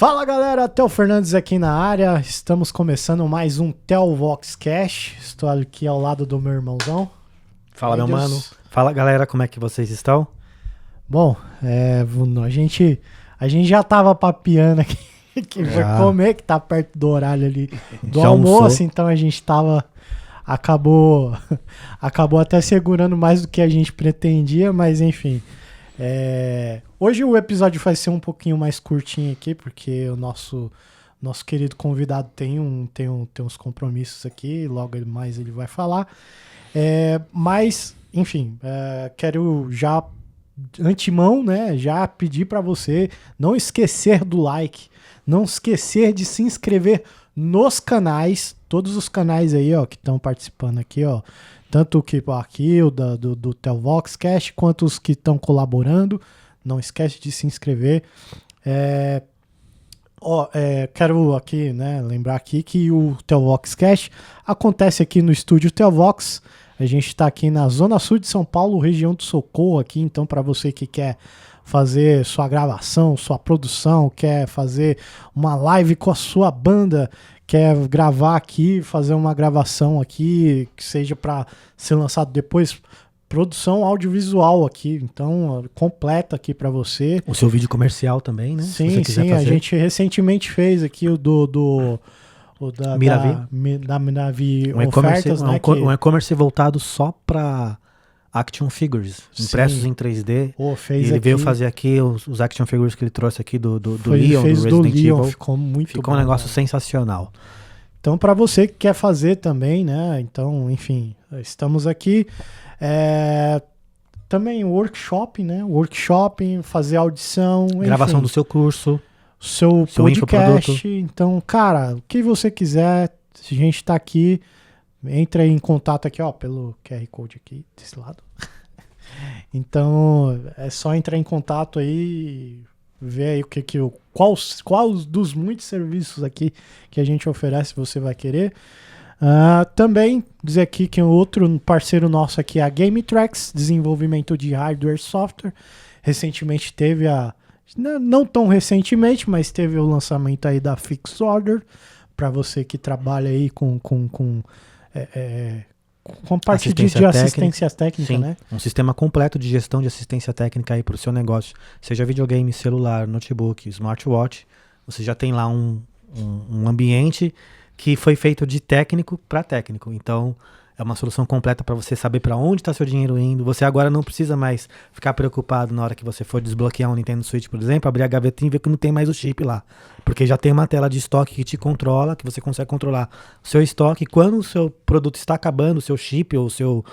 Fala galera, Theo Fernandes aqui na área, estamos começando mais um Telvox Cash, estou aqui ao lado do meu irmãozão. Fala meu mano, fala galera, como é que vocês estão? Bom, a gente já tava papeando aqui, que vai comer, que tá perto do horário ali do almoço, então a gente acabou até segurando mais do que a gente pretendia, mas enfim. Hoje o episódio vai ser um pouquinho mais curtinho aqui, porque o nosso querido convidado tem uns compromissos aqui, logo mais ele vai falar. Mas, enfim, quero já, antemão, né, já pedir para você não esquecer do like, não esquecer de se inscrever nos canais, todos os canais aí, ó, que estão participando aqui, ó. Tanto que aqui, o do Telvox Cast, quanto os que estão colaborando. Não esquece de se inscrever. Quero aqui, né, lembrar aqui que o Telvox Cast acontece aqui no estúdio Telvox. A gente está aqui na Zona Sul de São Paulo, região do Socorro aqui. Então, para você que quer fazer sua gravação, sua produção, quer fazer uma live com a sua banda, quer gravar aqui, fazer uma gravação aqui, que seja para ser lançado depois, produção audiovisual aqui, então completa aqui para você. O seu vídeo comercial também, né? Sim, sim, a gente recentemente fez aqui o da Miravi Ofertas, né? Um e-commerce voltado só para action figures, impressos em 3D. Ele veio fazer aqui os action figures que ele trouxe aqui do Leon, do Resident Evil. Ficou muito bom. Ficou um negócio sensacional. Então, para você que quer fazer também, né? Então, enfim, estamos aqui. Também workshop, né? Workshop, fazer audição. Gravação do seu curso. Seu podcast. Então, cara, o que você quiser, se a gente tá aqui, entra em contato aqui, ó, pelo QR Code aqui, desse lado. Então, é só entrar em contato aí, ver aí qual dos muitos serviços aqui que a gente oferece você vai querer. Também dizer aqui que outro parceiro nosso aqui é a GameTracks, desenvolvimento de hardware e software. Recentemente teve não tão recentemente, mas teve o lançamento aí da Fix Order, para você que trabalha aí com parte de assistência técnica, né? Um sistema completo de gestão de assistência técnica aí para o seu negócio, seja videogame, celular, notebook, smartwatch. Você já tem lá um ambiente que foi feito de técnico para técnico. Então, é uma solução completa para você saber para onde está seu dinheiro indo. Você agora não precisa mais ficar preocupado na hora que você for desbloquear um Nintendo Switch, por exemplo, abrir a gavetinha e ver que não tem mais o chip lá. Porque já tem uma tela de estoque que te controla, que você consegue controlar o seu estoque. Quando o seu produto está acabando, o seu chip ou o seu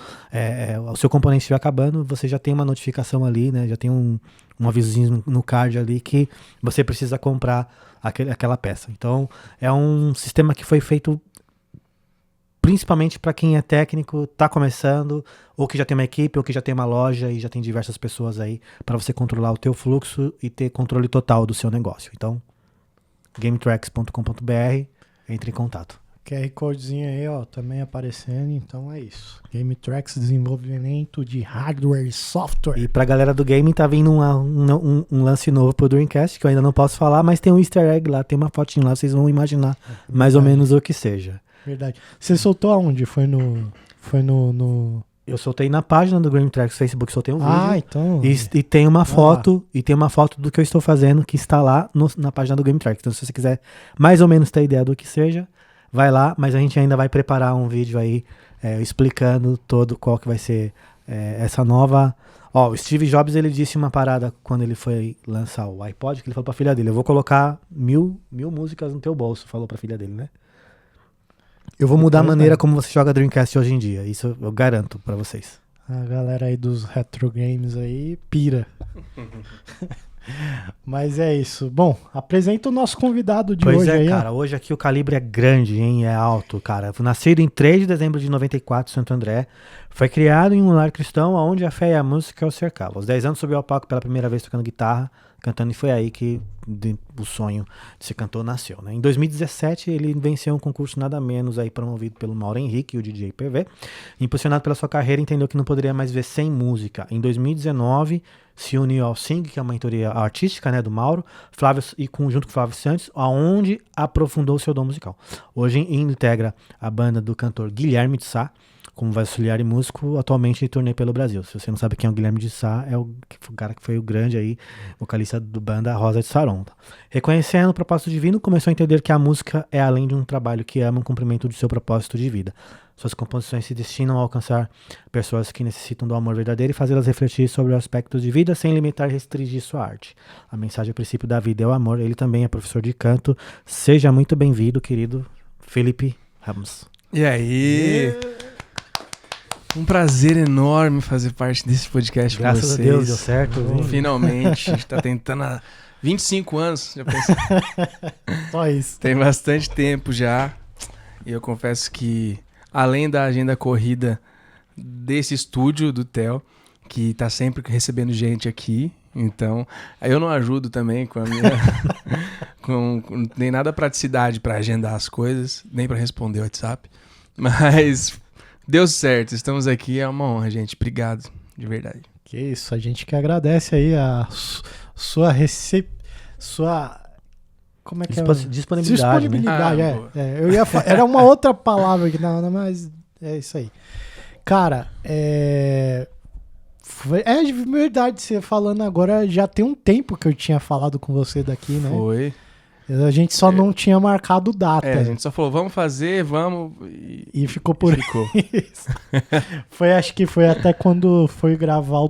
componente estiver acabando, você já tem uma notificação ali, né? Já tem um avisozinho no card ali que você precisa comprar aquela peça. Então, é um sistema que foi feito principalmente para quem é técnico, está começando, ou que já tem uma equipe, ou que já tem uma loja e já tem diversas pessoas aí para você controlar o teu fluxo e ter controle total do seu negócio. Então, gametracks.com.br, entre em contato. QR Codezinho aí, ó, também aparecendo, então é isso. GameTracks, desenvolvimento de hardware e software. E pra galera do game tá vindo um lance novo pro Dreamcast, que eu ainda não posso falar, mas tem um easter egg lá, tem uma fotinho lá, vocês vão imaginar mais ou menos o que seja. Verdade. Você soltou aonde? Foi no... Eu soltei na página do GameTracks Facebook, soltei um vídeo. Então... E tem uma foto, do que eu estou fazendo, que está lá na página do GameTracks. Então, se você quiser mais ou menos ter ideia do que seja, vai lá, mas a gente ainda vai preparar um vídeo aí explicando todo qual que vai ser essa nova... Ó, o Steve Jobs, ele disse uma parada quando ele foi lançar o iPod, que ele falou pra filha dele, eu vou colocar 1000 músicas no teu bolso, falou pra filha dele, né? Eu vou mudar a maneira como você joga Dreamcast hoje em dia, isso eu garanto pra vocês. A galera aí dos retro games aí pira. Mas é isso. Bom, apresenta o nosso convidado de hoje aí. Cara, hoje aqui o calibre é grande, hein? É alto, cara. Nascido em 3 de dezembro de 94, Santo André. Foi criado em um lar cristão onde a fé e a música o cercavam. Aos 10 anos subiu ao palco pela primeira vez tocando guitarra, cantando, e foi aí que o sonho de ser cantor nasceu, né? Em 2017 ele venceu um concurso nada menos aí promovido pelo Mauro Henrique e o DJ PV. Impulsionado pela sua carreira, entendeu que não poderia mais viver sem música. Em 2019 se uniu ao Sing, que é uma mentoria artística, né, do Mauro, junto com o Flávio Santos, aonde aprofundou o seu dom musical. Hoje integra a banda do cantor Guilherme de Sá, como auxiliar e músico, atualmente em turnê pelo Brasil. Se você não sabe quem é o Guilherme de Sá, é o cara que foi o grande aí, vocalista do banda Rosa de Saron. Reconhecendo o propósito divino, começou a entender que a música é além de um trabalho que ama, um cumprimento do seu propósito de vida. Suas composições se destinam a alcançar pessoas que necessitam do amor verdadeiro e fazê-las refletir sobre os aspectos de vida sem limitar e restringir sua arte. A mensagem, o princípio da vida é o amor. Ele também é professor de canto. Seja muito bem-vindo, querido Felipe Ramos. E aí? Um prazer enorme fazer parte desse podcast com vocês. Graças a Deus, deu certo. Finalmente, a gente tá tentando há 25 anos, já pensei. Só isso. Tem bastante tempo já. E eu confesso que, além da agenda corrida desse estúdio do Theo, que tá sempre recebendo gente aqui, então eu não ajudo também com a minha... nem nada praticidade para agendar as coisas, nem para responder o WhatsApp, mas... Deu certo, estamos aqui, é uma honra, gente. Obrigado, de verdade. Que isso, a gente que agradece aí a sua como é que disponibilidade, disponibilidade, né? Eu ia era uma outra palavra que não, mas é isso aí. Cara, é de verdade, você falando agora, já tem um tempo que eu tinha falado com você daqui, né? Foi. A gente só não tinha marcado data. A gente só falou, vamos fazer, vamos... E ficou por isso. Acho que foi até quando foi gravar o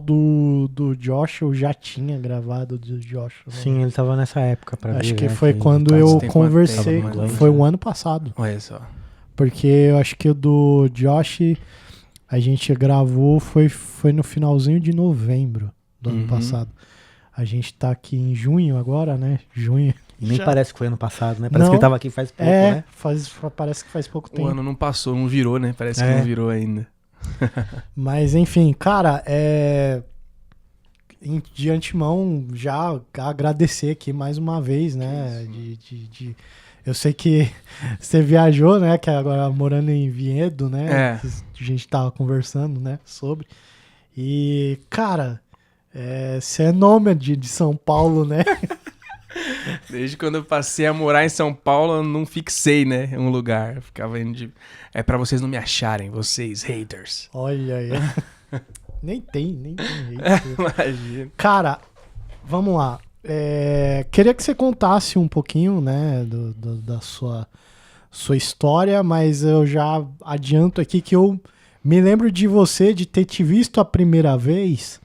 do Josh, eu já tinha gravado o do Josh. Né? Sim, ele tava nessa época pra ver. Acho que foi quando eu conversei, foi o ano passado. Olha só. Porque eu acho que o do Josh, a gente gravou, foi no finalzinho de novembro do ano passado. A gente tá aqui em junho agora, né? Junho. E nem parece que foi ano passado, né? Parece que ele tava aqui faz pouco, né? Parece que faz pouco tempo. O ano não passou, não virou, né? Parece que não virou ainda. Mas, enfim, cara, de antemão, já agradecer aqui mais uma vez, né? Eu sei que você viajou, né? Que agora morando em Vinhedo, né? A gente tava conversando, né? Sobre. E, cara, você é nômade de São Paulo, né? Desde quando eu passei a morar em São Paulo, eu não fixei, né, um lugar. Eu ficava indo de... É pra vocês não me acharem, vocês haters. Olha aí. nem tem haters. Imagina. Cara, vamos lá. Queria que você contasse um pouquinho, né, da sua história, mas eu já adianto aqui que eu me lembro de você, de ter te visto a primeira vez...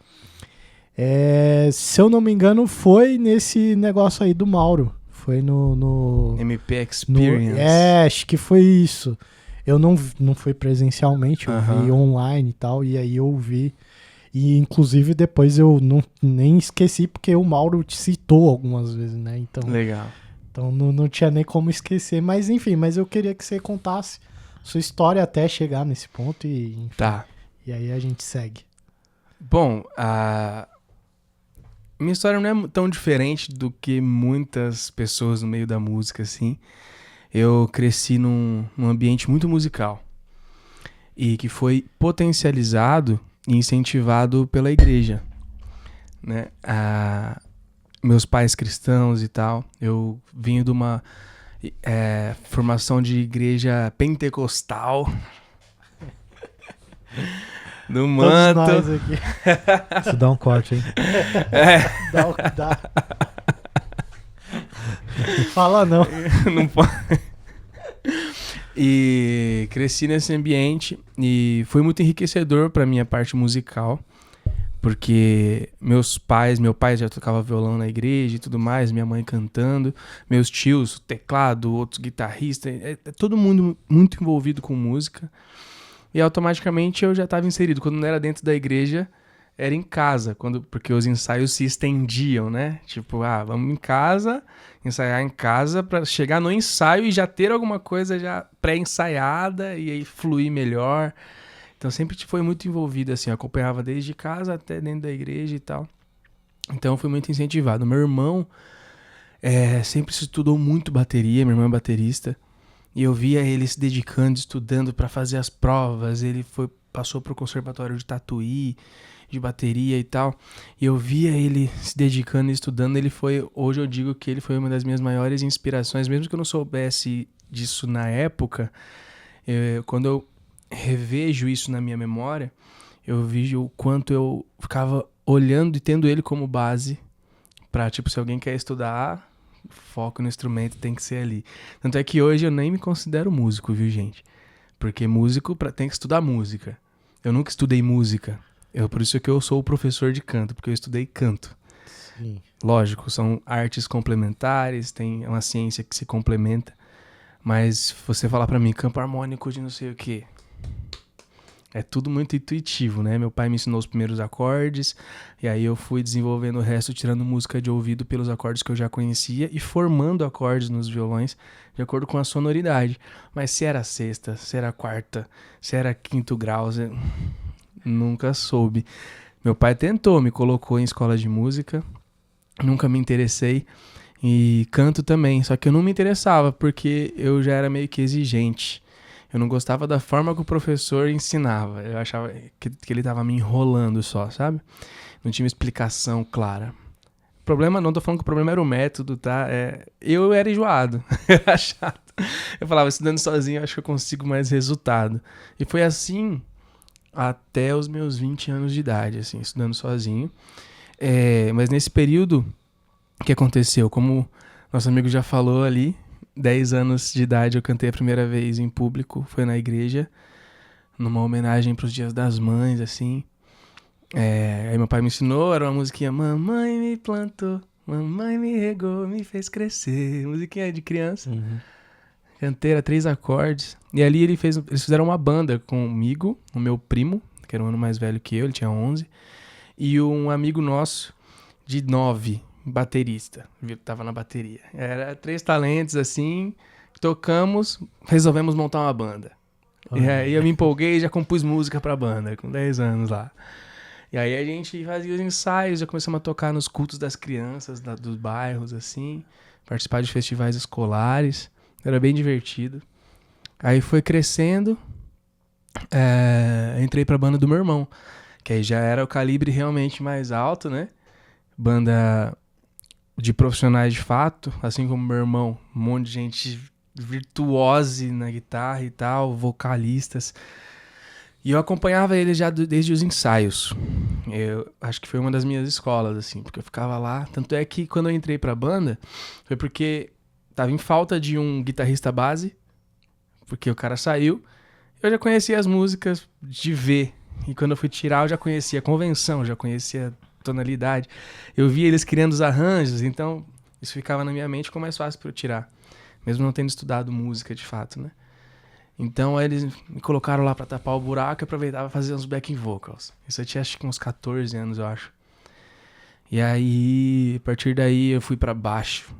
se eu não me engano, foi nesse negócio aí do Mauro. Foi no MP Experience. Acho que foi isso. Eu não fui presencialmente, eu vi online e tal, e aí eu vi. E inclusive depois eu nem esqueci, porque o Mauro te citou algumas vezes, né? Então, legal. Então não tinha nem como esquecer. Mas enfim, eu queria que você contasse sua história até chegar nesse ponto e enfim, tá. E aí a gente segue. Bom, minha história não é tão diferente do que muitas pessoas no meio da música, assim. Eu cresci num ambiente muito musical e que foi potencializado e incentivado pela igreja, né? Meus pais cristãos e tal, eu vim de uma formação de igreja pentecostal. Do manto. Todos nós aqui. Isso dá um corte, hein? Dá. Fala não. Não pode. E cresci nesse ambiente e foi muito enriquecedor para minha parte musical, porque meu pai já tocava violão na igreja e tudo mais, minha mãe cantando, meus tios, teclado, outros guitarristas, todo mundo muito envolvido com música. E automaticamente eu já estava inserido. Quando não era dentro da igreja, era em casa, porque os ensaios se estendiam, né? Tipo, vamos em casa, ensaiar em casa para chegar no ensaio e já ter alguma coisa já pré-ensaiada e aí fluir melhor. Então sempre foi muito envolvido, assim, eu acompanhava desde casa até dentro da igreja e tal. Então fui muito incentivado. Meu irmão sempre se estudou muito bateria, meu irmão é baterista, e eu via ele se dedicando, estudando para fazer as provas. Ele passou pro conservatório de Tatuí, de bateria e tal, e eu via ele se dedicando e estudando. Hoje eu digo que ele foi uma das minhas maiores inspirações, mesmo que eu não soubesse disso na época. Quando eu revejo isso na minha memória, eu vejo o quanto eu ficava olhando e tendo ele como base pra, tipo, se alguém quer estudar, foco no instrumento tem que ser ali. Tanto é que hoje eu nem me considero músico, viu, gente? Porque músico tem que estudar música. Eu nunca estudei música. Por isso que eu sou o professor de canto, porque eu estudei canto. Sim. Lógico, são artes complementares, tem uma ciência que se complementa. Mas se você falar pra mim, campo harmônico de não sei o quê, é tudo muito intuitivo, né? Meu pai me ensinou os primeiros acordes, e aí eu fui desenvolvendo o resto, tirando música de ouvido pelos acordes que eu já conhecia e formando acordes nos violões de acordo com a sonoridade. Mas se era sexta, se era quarta, se era quinto grau, nunca soube. Meu pai tentou, me colocou em escola de música, nunca me interessei. E canto também, só que eu não me interessava porque eu já era meio que exigente. Eu não gostava da forma que o professor ensinava. Eu achava que ele tava me enrolando só, sabe? Não tinha uma explicação clara. O problema, não tô falando que o problema era o método, tá? Eu era enjoado, era chato. Eu falava, estudando sozinho, eu acho que eu consigo mais resultado. E foi assim até os meus 20 anos de idade, assim, estudando sozinho. Mas nesse período, o que aconteceu? Como nosso amigo já falou ali, 10 anos de idade eu cantei a primeira vez em público, foi na igreja, numa homenagem para os Dias das Mães, assim. Aí meu pai me ensinou, era uma musiquinha, mamãe me plantou, mamãe me regou, me fez crescer, musiquinha de criança. Uhum. Cantei, era 3 acordes, e ali eles fizeram uma banda comigo, o meu primo, que era um ano mais velho que eu, ele tinha 11, e um amigo nosso de 9, baterista, tava na bateria. Era 3 talentos, assim, tocamos, resolvemos montar uma banda. E aí eu me empolguei e já compus música pra banda, com 10 anos lá. E aí a gente fazia os ensaios, já começamos a tocar nos cultos das crianças, dos bairros, assim, participar de festivais escolares, era bem divertido. Aí foi crescendo, entrei pra banda do meu irmão, que aí já era o calibre realmente mais alto, né? Banda de profissionais de fato, assim como meu irmão, um monte de gente virtuose na guitarra e tal, vocalistas. E eu acompanhava ele já desde os ensaios. Eu acho que foi uma das minhas escolas, assim, porque eu ficava lá. Tanto é que quando eu entrei pra banda, foi porque tava em falta de um guitarrista base, porque o cara saiu. Eu já conhecia as músicas de ver. E quando eu fui tirar, eu já conhecia a convenção, já conhecia tonalidade. Eu via eles criando os arranjos, então isso ficava na minha mente, ficou mais fácil para eu tirar, mesmo não tendo estudado música de fato, né? Então aí eles me colocaram lá para tapar o buraco e aproveitava fazer uns backing vocals. Isso eu tinha acho que uns 14 anos, eu acho. E aí, a partir daí eu fui para baixo,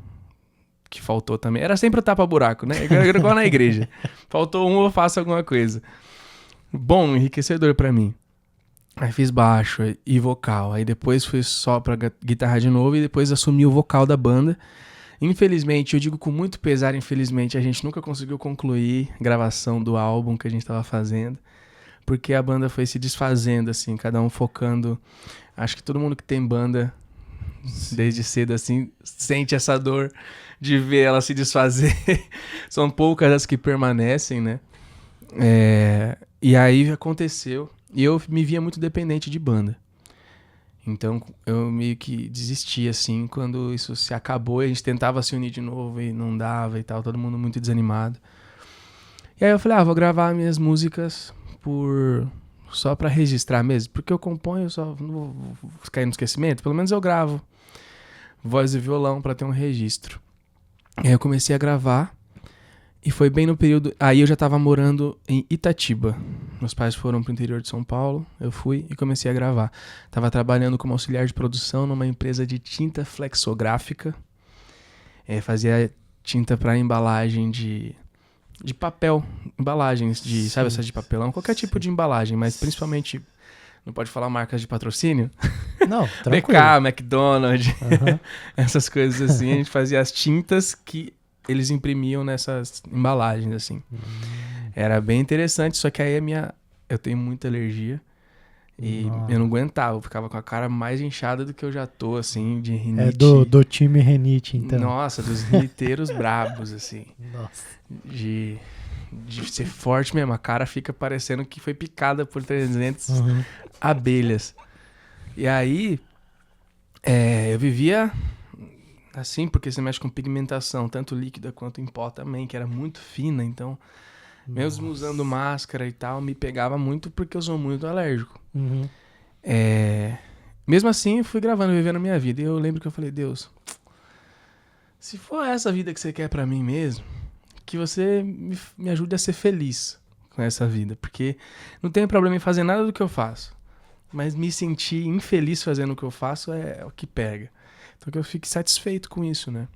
que faltou também. Era sempre o tapa-buraco, né? Era igual na igreja. Faltou um, eu faço alguma coisa. Bom, enriquecedor para mim. Aí fiz baixo e vocal. Aí depois fui só pra guitarra de novo e depois assumi o vocal da banda. Infelizmente, eu digo com muito pesar, infelizmente, a gente nunca conseguiu concluir a gravação do álbum que a gente tava fazendo. Porque a banda foi se desfazendo, assim, cada um focando. Acho que todo mundo que tem banda, desde cedo, assim, sente essa dor de ver ela se desfazer. São poucas as que permanecem, né? E aí aconteceu. E eu me via muito dependente de banda. Então eu meio que desisti, assim, quando isso se acabou e a gente tentava se unir de novo e não dava e tal, todo mundo muito desanimado. E aí eu falei, vou gravar minhas músicas só pra registrar mesmo, porque eu componho, só não vou cair no esquecimento, pelo menos eu gravo voz e violão pra ter um registro. E aí eu comecei a gravar. E foi bem no período... Aí eu já tava morando em Itatiba. Meus pais foram pro interior de São Paulo. Eu fui e comecei a gravar. Tava trabalhando como auxiliar de produção numa empresa de tinta flexográfica. Fazia tinta pra embalagem de de papel, embalagens de, sabe, essas de papelão, qualquer tipo de embalagem, mas principalmente, não pode falar marcas de patrocínio? Não, BK, tranquilo. McDonald's, essas coisas assim, a gente fazia as tintas que eles imprimiam nessas embalagens, assim. Era bem interessante, só que aí eu tenho muita alergia e eu não aguentava, eu ficava com a cara mais inchada do que eu já tô, assim, de rinite. É do time Renite, então. Nossa, dos riniteiros brabos, assim. Nossa. De ser forte mesmo, a cara fica parecendo que foi picada por 300 abelhas. E aí, eu vivia assim, porque você mexe com pigmentação, tanto líquida quanto em pó também, que era muito fina, então, mesmo usando máscara e tal, me pegava muito porque eu sou muito alérgico. Mesmo assim, eu fui gravando, vivendo a minha vida, e eu lembro que eu falei, Deus, se for essa vida que você quer pra mim mesmo, que você me ajude a ser feliz com essa vida, porque não tenho problema em fazer nada do que eu faço, mas me sentir infeliz fazendo o que eu faço é o que pega. Então que eu fique satisfeito com isso, né?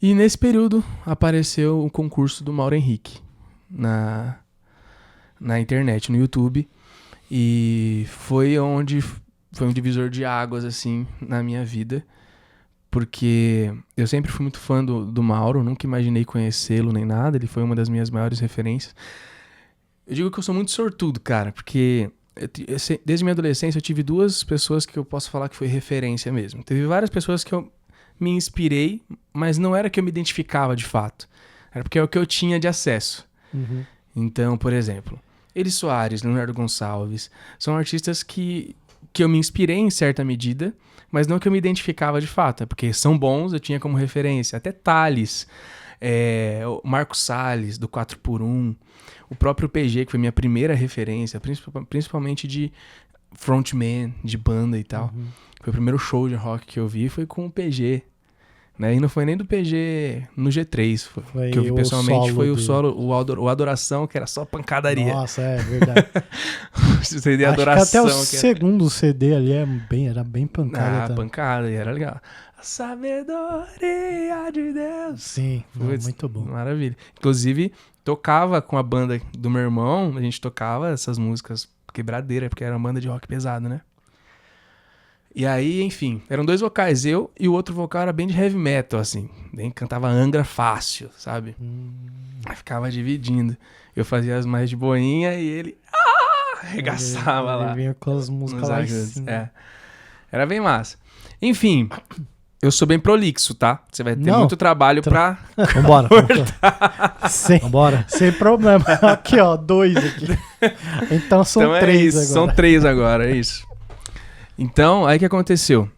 E nesse período apareceu o concurso do Mauro Henrique na internet, no YouTube, e foi um divisor de águas, assim, na minha vida, porque eu sempre fui muito fã do Mauro, nunca imaginei conhecê-lo nem nada, ele foi uma das minhas maiores referências. Eu digo que eu sou muito sortudo, cara, porque desde minha adolescência eu tive 2 pessoas que eu posso falar que foi referência mesmo. Teve várias pessoas que eu me inspirei, mas não era que eu me identificava de fato, era porque é o que eu tinha de acesso. Então, por exemplo, Ely Soares, Leonardo Gonçalves, são artistas que eu me inspirei em certa medida, mas não que eu me identificava de fato, porque são bons, eu tinha como referência. Até Thales, o Marco Salles, do 4x1, o próprio PG, que foi minha primeira referência, principalmente de frontman, de banda e tal. Foi o primeiro show de rock que eu vi, foi com o PG. Né? E não foi nem do PG no G3, que eu vi pessoalmente, foi o solo, o Adoração, que era só pancadaria. Nossa, é verdade. O CD Adoração. Acho que até o segundo CD ali era bem pancada. Pancada, e era legal. A sabedoria de Deus. Sim, muito bom. Maravilha. Inclusive, tocava com a banda do meu irmão, a gente tocava essas músicas quebradeira, porque era uma banda de rock pesado, né? E aí, enfim, eram 2 vocais, eu e o outro vocal era bem de heavy metal, assim. Bem, cantava Angra fácil, sabe? Aí ficava dividindo. Eu fazia as mais de boinha e ele arregaçava lá. Ele vinha com as músicas lá em cima. Era bem massa. Enfim, eu sou bem prolixo, tá? Você vai ter muito trabalho pra... Vambora. Vambora. Sem problema. Aqui, ó, 2 aqui. Então são 3 agora. São 3 agora, é isso. Então, aí o que aconteceu?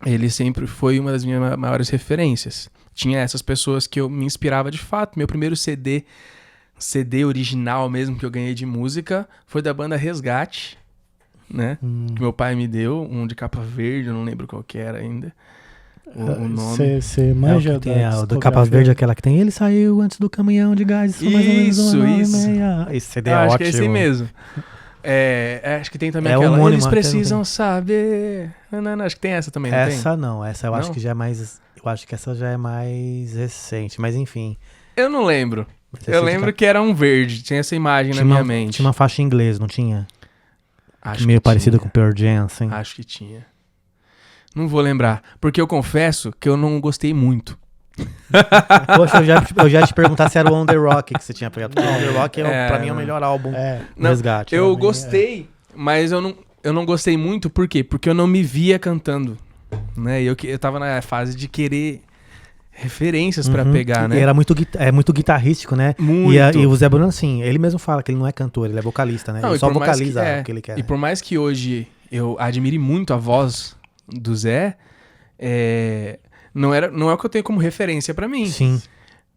Ele sempre foi uma das minhas maiores referências. Tinha essas pessoas que eu me inspirava de fato. Meu primeiro CD original mesmo que eu ganhei de música foi da banda Resgate, né? Que meu pai me deu, um de capa verde, eu não lembro qual que era ainda. O nome. Você manja o do capa verde, aquela que tem Ele saiu antes do caminhão de gás. Isso. Esse CD é acho ótimo. Que é esse mesmo. Acho que tem também aquela. Homônima, eles precisam saber. Não, acho que tem essa também, não essa tem? Não, essa eu acho que já é mais. Eu acho que essa já é mais recente, mas enfim. Eu não lembro. Eu lembro que era um verde, tinha essa imagem na minha mente. Tinha uma faixa em inglês, não tinha? Acho meio que parecido tinha. com o Pearl Jam, assim. Acho que tinha. Não vou lembrar, porque eu confesso que eu não gostei muito. Poxa, eu já ia te perguntar se era o On The Rock que você tinha pegado. Porque o On The Rock, pra mim, é o melhor álbum do Resgate. Eu gostei, mas eu não gostei muito, por quê? Porque eu não me via cantando, né? Eu tava na fase de querer referências pra pegar, né? E era muito guitarrístico, né? Muito. E o Zé Bruno, assim, ele mesmo fala que ele não é cantor, ele é vocalista, né? Não, ele só vocaliza o que ele quer. E por mais que hoje eu admire muito a voz do Zé, não é o que eu tenho como referência pra mim. Sim.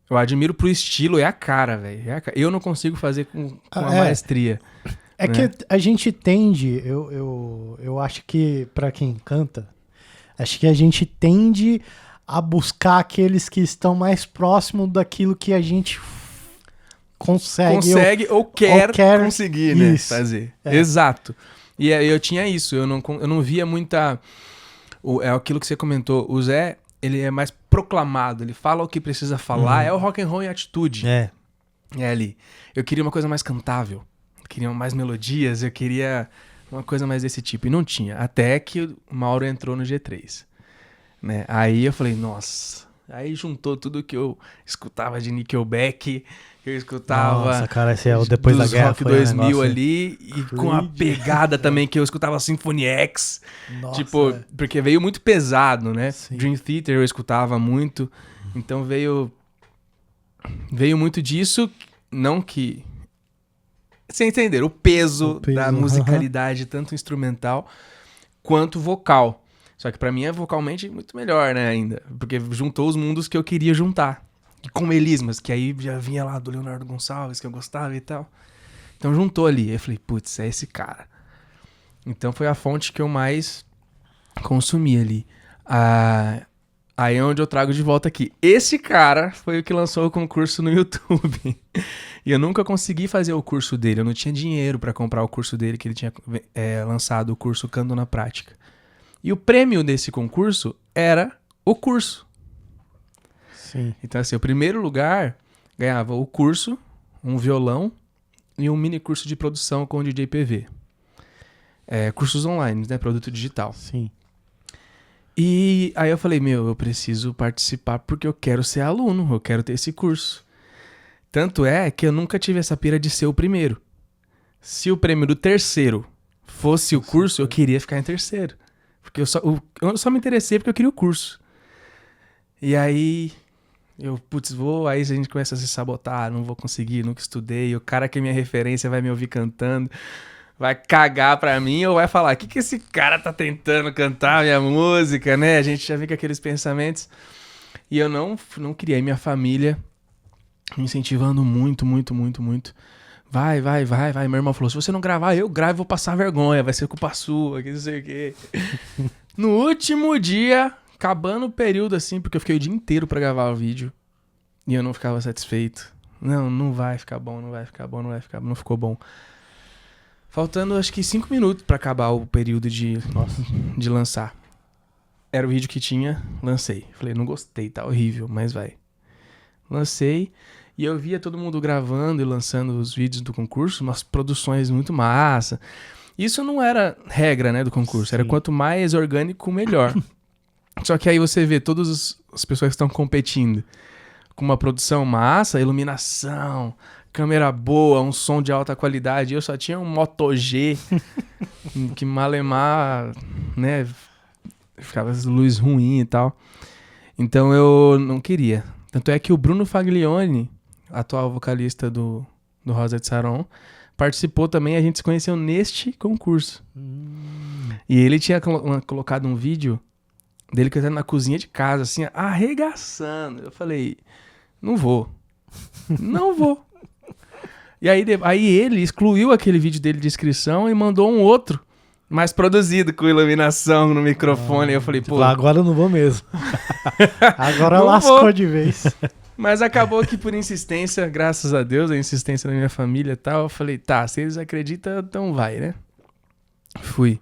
Eu admiro pro estilo, é a cara, velho. Eu não consigo fazer com a maestria. É, né? Que a gente tende, eu acho que pra quem canta, acho que a gente tende a buscar aqueles que estão mais próximos daquilo que a gente consegue ou quer conseguir, né? Fazer. Exato. E eu tinha isso, eu não via muita... É aquilo que você comentou, o Zé, ele é mais proclamado, ele fala o que precisa falar, é o rock and roll em atitude. É. É ali. Eu queria uma coisa mais cantável, eu queria mais melodias, eu queria uma coisa mais desse tipo, e não tinha, até que o Mauro entrou no G3, né? Aí eu falei, nossa, aí juntou tudo que eu escutava de Nickelback, eu escutava... Nossa, cara, esse é o depois da guerra, Rock foi 2000 ali, e Creed. com a pegada também que eu escutava Symphony X, Nossa, tipo, é. porque veio muito pesado, né? Sim. Dream Theater eu escutava muito, então veio muito disso, não que... Você entender, o peso da musicalidade, tanto instrumental quanto vocal. Só que pra mim é vocalmente muito melhor, né, ainda. Porque juntou os mundos que eu queria juntar. E com melismas, que aí já vinha lá do Leonardo Gonçalves, que eu gostava e tal. Então juntou ali. Eu falei, putz, é esse cara. Então foi a fonte que eu mais consumi ali. Aí é onde eu trago de volta aqui. Esse cara foi o que lançou o concurso no YouTube. E eu nunca consegui fazer o curso dele. Eu não tinha dinheiro pra comprar o curso dele, que ele tinha lançado o curso Canto na Prática. E o prêmio desse concurso era o curso. Sim. Então, assim, o primeiro lugar ganhava o curso, um violão e um mini curso de produção com o DJ PV. Cursos online, né? Produto digital. Sim. E aí eu falei, eu preciso participar porque eu quero ser aluno, eu quero ter esse curso. Tanto é que eu nunca tive essa pira de ser o primeiro. Se o prêmio do terceiro fosse o curso, eu queria ficar em terceiro. Porque eu só me interessei porque eu queria o curso. E aí, aí a gente começa a se sabotar, não vou conseguir, nunca estudei, o cara que é minha referência vai me ouvir cantando, vai cagar pra mim ou vai falar, o que esse cara tá tentando cantar minha música, né? A gente já vem com aqueles pensamentos. E eu não criei minha família me incentivando muito, muito, muito, muito. Vai. Meu irmão falou, se você não gravar, eu gravo e vou passar vergonha, vai ser culpa sua, que não sei o quê. No último dia, acabando o período assim, porque eu fiquei o dia inteiro pra gravar o vídeo e eu não ficava satisfeito. Não vai ficar bom, não ficou bom. Faltando acho que 5 minutos pra acabar o período de lançar. Era o vídeo que tinha, lancei. Falei, não gostei, tá horrível, mas vai. Lancei e eu via todo mundo gravando e lançando os vídeos do concurso, umas produções muito massa. Isso não era regra, né, do concurso. Sim. Era quanto mais orgânico, melhor. Só que aí você vê todas as pessoas que estão competindo com uma produção massa, iluminação, câmera boa, um som de alta qualidade. Eu só tinha um Moto G que malemar, né, ficava luz ruim e tal. Então eu não queria. Tanto é que o Bruno Faglione, atual vocalista do Rosa de Saron, participou também, a gente se conheceu neste concurso. E ele tinha colocado um vídeo dele cantando na cozinha de casa, assim, arregaçando. Eu falei, não vou. E aí ele excluiu aquele vídeo dele de inscrição e mandou um outro, mais produzido, com iluminação no microfone. Eu falei, pô... Agora eu não vou mesmo. Agora lascou de vez. Mas acabou que por insistência, graças a Deus, a insistência da minha família e tal, eu falei, tá, se eles acreditam, então vai, né? Fui.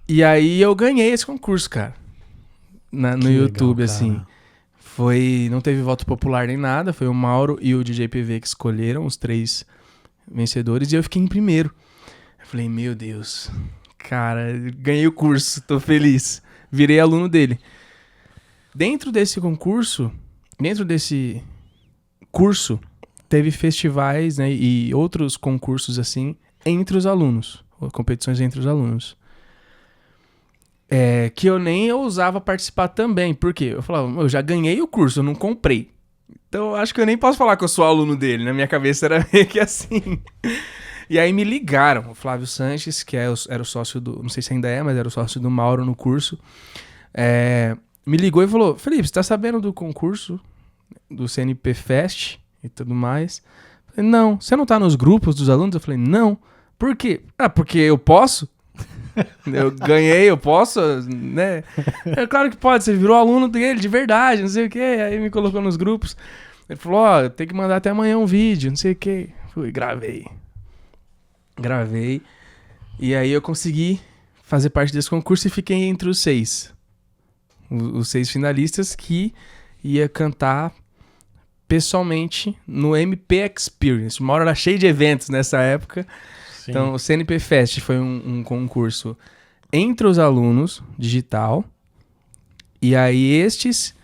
E aí eu ganhei esse concurso, cara. No YouTube, legal, assim. Não teve voto popular nem nada, foi o Mauro e o DJ PV que escolheram os 3 vencedores e eu fiquei em primeiro. Eu falei, meu Deus, cara, ganhei o curso, tô feliz. Virei aluno dele. Dentro desse curso, teve festivais, né, e outros concursos assim, entre os alunos, competições entre os alunos. Que eu nem ousava participar também, porque eu falava, eu já ganhei o curso, eu não comprei. Então eu acho que eu nem posso falar que eu sou aluno dele, na minha cabeça era meio que assim. E aí me ligaram, o Flávio Sanches, que era o sócio não sei se ainda é, mas era o sócio do Mauro no curso, me ligou e falou, Felipe, você tá sabendo do concurso do CNP Fest e tudo mais? Eu falei, não, você não tá nos grupos dos alunos? Eu falei, não. Por quê? Porque eu posso. Eu ganhei, eu posso, né? É claro que pode, você virou aluno dele de verdade, não sei o quê. Aí me colocou nos grupos. Ele falou, tem que mandar até amanhã um vídeo, não sei o quê. Fui, gravei. E aí eu consegui fazer parte desse concurso e fiquei entre os 6. os 6 finalistas que ia cantar pessoalmente no MP Experience. O Mauro era cheio de eventos nessa época. Sim. Então, o CNP Fest foi um concurso entre os alunos, digital, e aí estes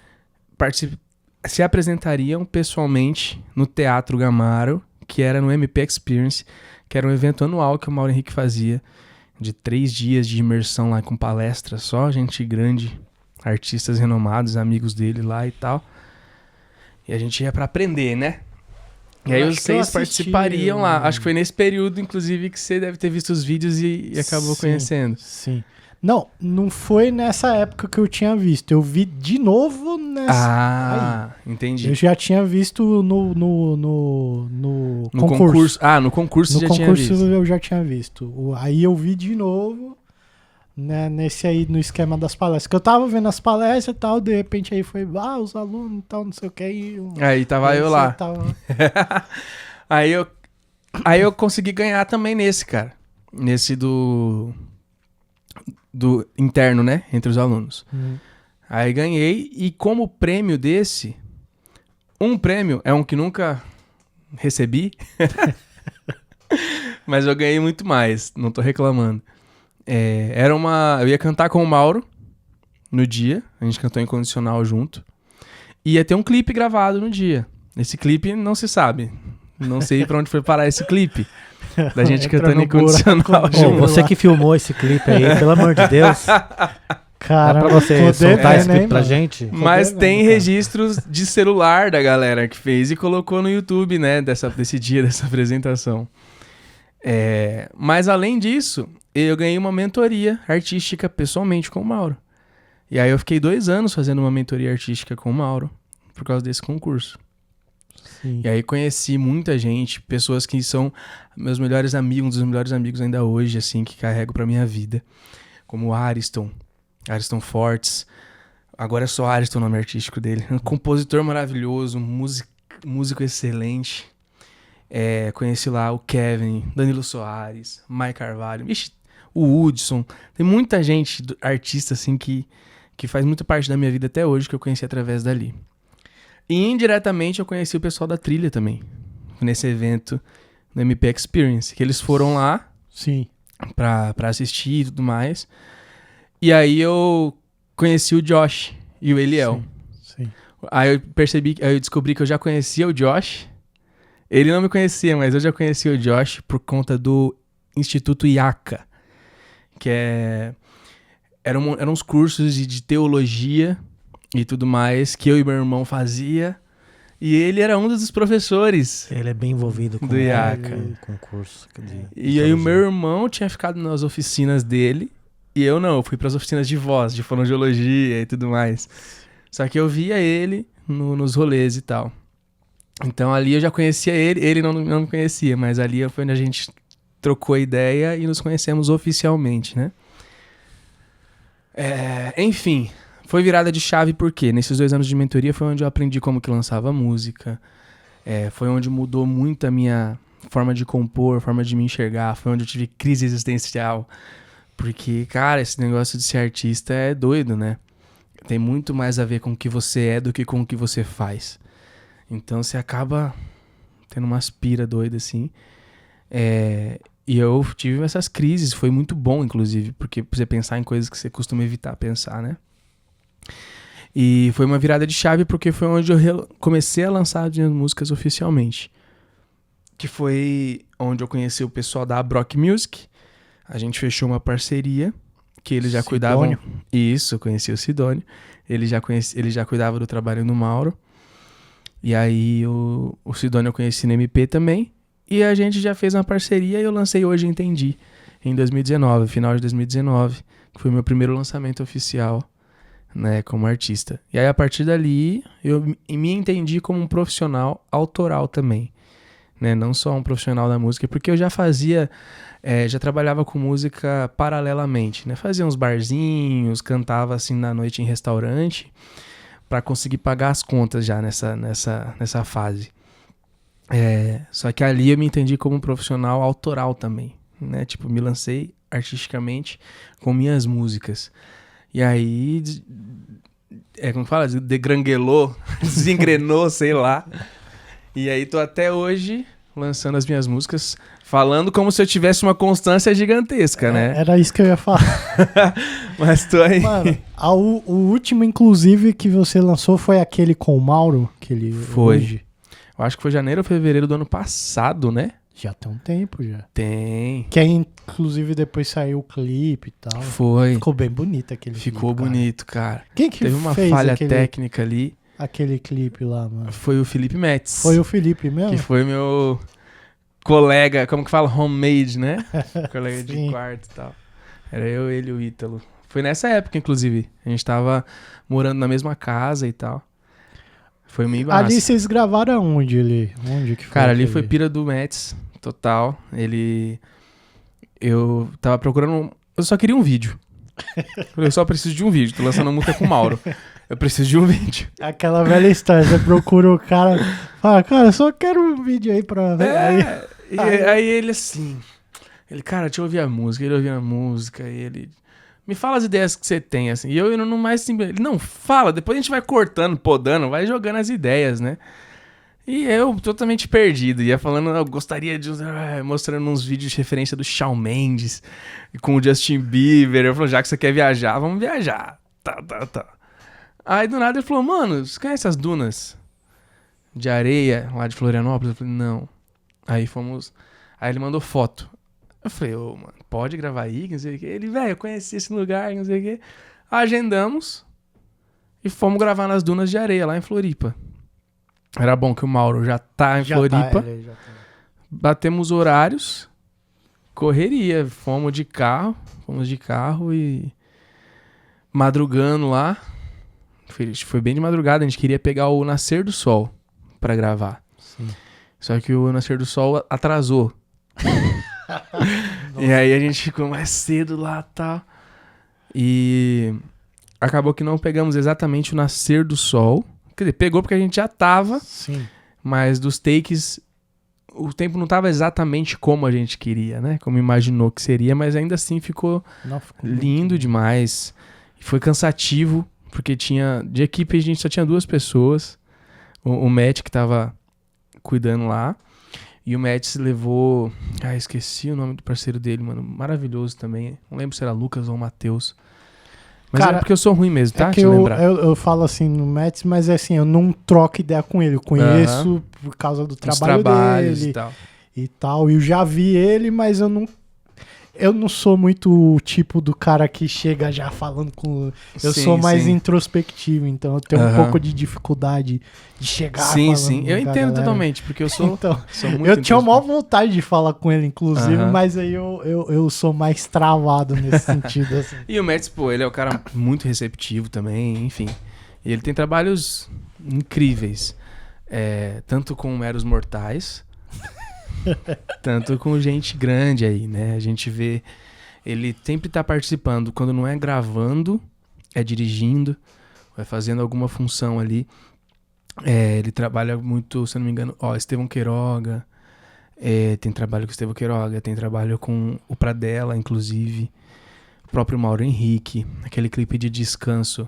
se apresentariam pessoalmente no Teatro Gamaro, que era no MP Experience, que era um evento anual que o Mauro Henrique fazia, de 3 dias de imersão lá com palestras, só gente grande, artistas renomados, amigos dele lá e tal. E a gente ia pra aprender, né? E aí os 6 participariam lá. Acho que foi nesse período, inclusive, que você deve ter visto os vídeos e acabou conhecendo. Sim. Não foi nessa época que eu tinha visto. Eu vi de novo nessa... Entendi. Eu já tinha visto no concurso. No concurso já tinha visto. No concurso eu já tinha visto. Aí eu vi de novo, né, nesse aí, no esquema das palestras. Que eu tava vendo as palestras e tal, de repente aí foi, os alunos e tal, não sei o que. Aí tava eu lá. aí eu consegui ganhar também nesse, cara. Nesse do interno, né? Entre os alunos. Aí ganhei, e como prêmio desse, um prêmio é um que nunca recebi, mas eu ganhei muito mais, não tô reclamando. Eu ia cantar com o Mauro no dia, a gente cantou Incondicional junto, e ia ter um clipe gravado no dia. Esse clipe não se sabe, não sei pra onde foi parar esse clipe. Da gente cantando Incondicional junto. Você que filmou esse clipe aí, pelo amor de Deus. Cara, dá pra você soltar esse clipe pra gente? Mas tem registros de celular da galera que fez e colocou no YouTube, né? Desse dia, dessa apresentação. Mas além disso, eu ganhei uma mentoria artística pessoalmente com o Mauro. E aí eu fiquei 2 anos fazendo uma mentoria artística com o Mauro por causa desse concurso. Sim. E aí conheci muita gente, pessoas que são meus melhores amigos, um dos melhores amigos ainda hoje, assim, que carrego pra minha vida. Como o Ariston Fortes. Agora é só Ariston o nome artístico dele. Um compositor maravilhoso, músico excelente. Conheci lá o Kevin, Danilo Soares, Mai Carvalho, o Hudson. Tem muita gente, artista, assim, que faz muita parte da minha vida até hoje, que eu conheci através dali. E indiretamente eu conheci o pessoal da trilha também, nesse evento no MP Experience, que eles foram lá. Sim. Pra assistir e tudo mais. E aí eu conheci o Josh e o Eliel. Sim. Aí eu descobri que eu já conhecia o Josh. Ele não me conhecia, mas eu já conhecia o Josh por conta do Instituto IACA, que eram uns cursos de teologia e tudo mais que eu e meu irmão fazia. E ele era um dos professores. Ele é bem envolvido com do IACA. Com curso. E aí o meu irmão tinha ficado nas oficinas dele. E eu não, eu fui pras oficinas de voz, de fonoaudiologia e tudo mais. Só que eu via ele nos rolês e tal. Então ali eu já conhecia ele não me conhecia, mas ali foi onde a gente trocou ideia e nos conhecemos oficialmente, né? Enfim, foi virada de chave porque nesses 2 anos de mentoria foi onde eu aprendi como que lançava música. Foi onde mudou muito a minha forma de compor, forma de me enxergar. Foi onde eu tive crise existencial. Porque, cara, esse negócio de ser artista é doido, né? Tem muito mais a ver com o que você é do que com o que você faz. Então você acaba tendo umas pira doida, assim. E eu tive essas crises, foi muito bom, inclusive, porque você pensar em coisas que você costuma evitar pensar, né? E foi uma virada de chave porque foi onde eu comecei a lançar as minhas músicas oficialmente. Que foi onde eu conheci o pessoal da Brock Music. A gente fechou uma parceria que eles já cuidavam. Isso, eu conheci o Sidônio. Ele já cuidava do trabalho no Mauro. E aí o Sidônio eu conheci no MP também. E a gente já fez uma parceria e eu lancei Hoje Entendi, em 2019, final de 2019, que foi meu primeiro lançamento oficial, né, como artista. E aí a partir dali eu me entendi como um profissional autoral também, né, não só um profissional da música, porque eu já já trabalhava com música paralelamente, né, fazia uns barzinhos, cantava assim na noite em restaurante, para conseguir pagar as contas já nessa fase. Só que ali eu me entendi como um profissional autoral também, né? Tipo, me lancei artisticamente com minhas músicas. E aí como fala? Degranguelou, desengrenou, sei lá. E aí tô até hoje lançando as minhas músicas, falando como se eu tivesse uma constância gigantesca, né? Era isso que eu ia falar. Mas tô aí. Mano, o último, inclusive, que você lançou foi aquele com o Mauro, que ele Foi. hoje. Eu acho que foi janeiro ou fevereiro do ano passado, né? Já tem um tempo, já. Tem. Que aí, inclusive, depois saiu o clipe e tal. Foi. Ficou bem bonito aquele Ficou clipe, bonito, cara. Quem que Teve uma fez falha técnica ali. aquele clipe lá, mano? Foi o Felipe Metz. Foi o Felipe mesmo? Que foi meu colega, como que fala? Homemade, né? Colega de Sim. quarto e tal. Era eu, ele e o Ítalo. Foi nessa época, inclusive. A gente tava morando na mesma casa e tal. Foi meio massa. Ali vocês gravaram aonde ali? Onde que foi? Cara, ali aquele? foi pira do Metz, total. Eu tava procurando... Eu só queria um vídeo. Eu só preciso de um vídeo. Tô lançando a música com o Mauro. Eu preciso de um vídeo. Aquela velha história, você procura o cara, fala, cara, eu só quero um vídeo aí pra ver. Aí ele assim... cara, deixa eu ouvir a música. Ele ouvia a música e ele... Me fala as ideias que você tem, assim. E eu não mais... Ele, não, fala. Depois a gente vai cortando, podando, vai jogando as ideias, né? E eu totalmente perdido. Ia falando, eu gostaria de... mostrando uns vídeos de referência do Shawn Mendes com o Justin Bieber. Eu falei, já que você quer viajar, vamos viajar. Tá. Aí do nada ele falou, mano, você conhece as dunas de areia lá de Florianópolis? Eu falei, não. Aí fomos... Aí ele mandou foto. Eu falei, mano, pode gravar aí, não sei o quê. Ele, velho, eu conheci esse lugar, não sei o quê. Agendamos e fomos gravar nas dunas de areia, lá em Floripa. Era bom que o Mauro já tá em Floripa. Já tá. Batemos horários, correria. Fomos de carro e madrugando lá. Foi bem de madrugada, a gente queria pegar o Nascer do Sol pra gravar. Sim. Só que o Nascer do Sol atrasou. E aí a gente ficou mais cedo lá e tal. E acabou que não pegamos exatamente o Nascer do Sol. Quer dizer, pegou porque a gente já tava. Sim. Mas dos takes, o tempo não tava exatamente como a gente queria, né? Como imaginou que seria, mas ainda assim ficou lindo demais. E foi cansativo, porque de equipe a gente só tinha 2 pessoas. O Matt, que tava cuidando lá. E o Matt levou... esqueci o nome do parceiro dele, mano. Maravilhoso também. Não lembro se era Lucas ou Matheus. Mas Cara, é porque eu sou ruim mesmo, tá? É que eu falo assim no Mets, mas é assim, eu não troco ideia com ele. Eu conheço por causa do trabalho dele e tal. E eu já vi ele, mas eu não sou muito o tipo do cara que chega já falando com... Eu sou mais introspectivo, então eu tenho um pouco de dificuldade de chegar falando. Sim. Eu entendo totalmente, porque eu sou, sou muito eu tinha a maior vontade de falar com ele, inclusive, mas aí eu sou mais travado nesse sentido. Assim. E o Mets, pô, ele é um cara muito receptivo também, enfim. E ele tem trabalhos incríveis. Tanto com Meros Mortais... tanto com gente grande aí, né? A gente vê... Ele sempre tá participando. Quando não é gravando, é dirigindo, vai fazendo alguma função ali. Ele trabalha muito, se eu não me engano... Estevão Queiroga. Tem trabalho com o Estevão Queiroga. Tem trabalho com o Pradella, inclusive. O próprio Mauro Henrique. Aquele clipe de Descanso.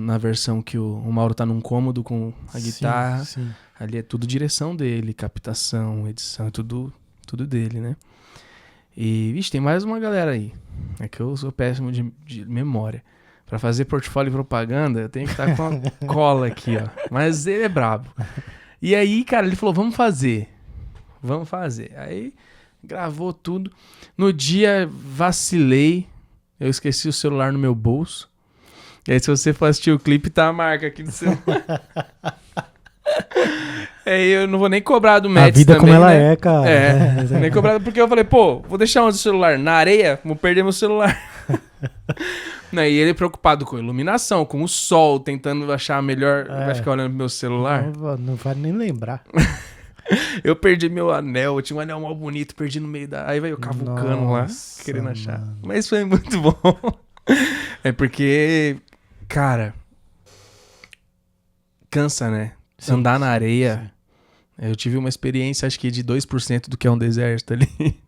Na versão que o Mauro tá num cômodo com a guitarra. Sim. Ali é tudo direção dele, captação, edição, é tudo dele, né? E, tem mais uma galera aí. É que eu sou péssimo de memória. Pra fazer portfólio e propaganda, eu tenho que estar com a cola aqui, ó. Mas ele é brabo. E aí, cara, ele falou, vamos fazer. Aí, gravou tudo. No dia, vacilei. Eu esqueci o celular no meu bolso. E aí, se você for assistir o clipe, tá a marca aqui do celular. Eu não vou nem cobrar do Matt. A vida também, como ela né? é, cara. Nem cobrar, porque eu falei, pô, vou deixar onde o celular? Na areia? Vou perder meu celular. E ele preocupado com a iluminação, com o sol, tentando achar a melhor... Vai ficar olhando pro meu celular? Não vai nem lembrar. Eu perdi meu anel, eu tinha um anel mal bonito, perdi no meio da... Aí veio eu cavucando lá, querendo achar. Mas foi muito bom. É porque, cara... Cansa, né? Andar na areia. Eu tive uma experiência, acho que de 2% do que é um deserto ali.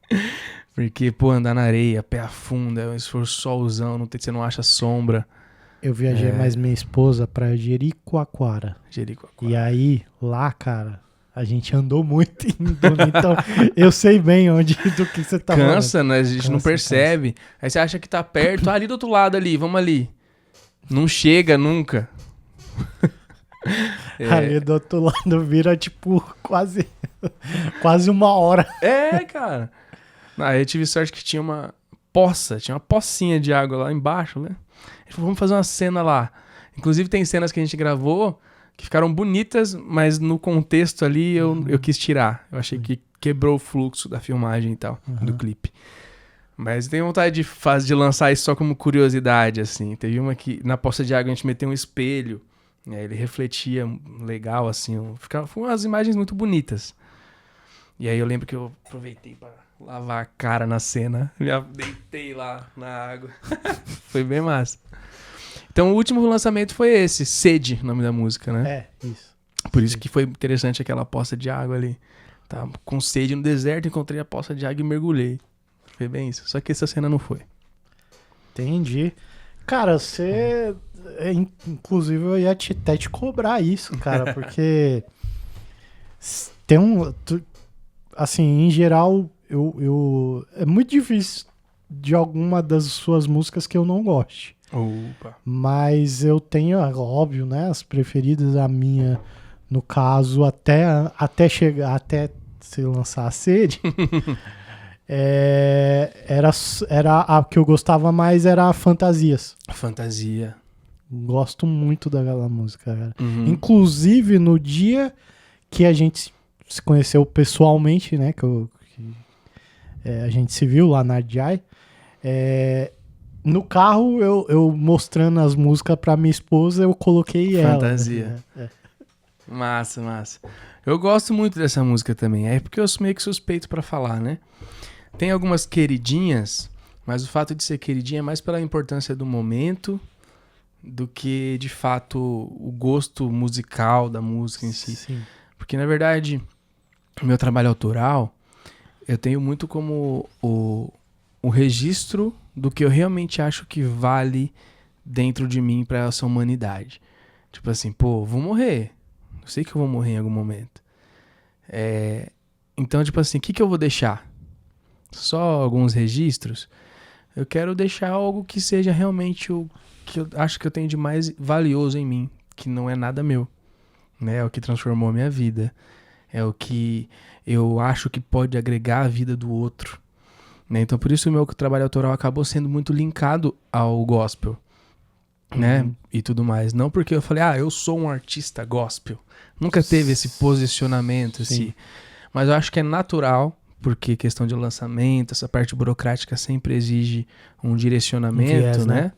Porque, andar na areia, pé a fundo, é um esforço solzão, você não acha sombra. Eu viajei mais minha esposa pra Jericoacoara. E aí, lá, cara, a gente andou muito indo, então eu sei bem do que você tá falando. Cansa, né? A gente não percebe. Cansa. Aí você acha que tá perto, ali do outro lado ali, vamos ali. Não chega nunca. Ali do outro lado vira, tipo, quase 1 hora. Cara. Aí eu tive sorte que tinha uma pocinha de água lá embaixo, né? Ele falou, vamos fazer uma cena lá. Inclusive tem cenas que a gente gravou que ficaram bonitas, mas no contexto ali eu quis tirar. Eu achei que quebrou o fluxo da filmagem e tal, do clipe. Mas tenho vontade de lançar isso só como curiosidade, assim. Teve uma que na poça de água a gente meteu um espelho, né? Ele refletia legal, assim. Foram umas imagens muito bonitas. E aí eu lembro que eu aproveitei pra lavar a cara na cena. Me deitei lá na água. Foi bem massa. Então o último lançamento foi esse, Sede, o nome da música, né? Isso. Por isso que foi interessante aquela poça de água ali. Tava com sede no deserto, encontrei a poça de água e mergulhei. Foi bem isso. Só que essa cena não foi. Entendi. Cara, você... Inclusive eu ia até te cobrar isso, cara, porque... Tem assim, em geral, é muito difícil de alguma das suas músicas que eu não goste. Opa. Mas eu tenho, óbvio, né, as preferidas, a minha, no caso, até chegar, até se lançar a Sede, era a que eu gostava mais, era Fantasias. Fantasia. Gosto muito daquela música, cara. Inclusive, no dia que a gente se conheceu pessoalmente, né, a gente se viu lá na RDI, no carro, eu mostrando as músicas pra minha esposa, eu coloquei Fantasia. ela. Massa. Eu gosto muito dessa música também. É porque eu sou meio que suspeito pra falar, né? Tem algumas queridinhas, mas o fato de ser queridinha é mais pela importância do momento do que, de fato, o gosto musical da música em si. Sim. Porque, na verdade, o meu trabalho autoral, eu tenho muito como o registro do que eu realmente acho que vale dentro de mim pra essa humanidade. Tipo assim, vou morrer. Eu sei que eu vou morrer em algum momento. Então, tipo assim, o que eu vou deixar? Só alguns registros? Eu quero deixar algo que seja realmente o que eu acho que eu tenho de mais valioso em mim, que não é nada meu. Né? É o que transformou a minha vida. É o que eu acho que pode agregar a vida do outro. Né? Então, por isso o meu trabalho autoral acabou sendo muito linkado ao gospel, né? E tudo mais. Não porque eu falei, eu sou um artista gospel. Nunca teve esse posicionamento, mas eu acho que é natural, porque questão de lançamento, essa parte burocrática sempre exige um direcionamento, né?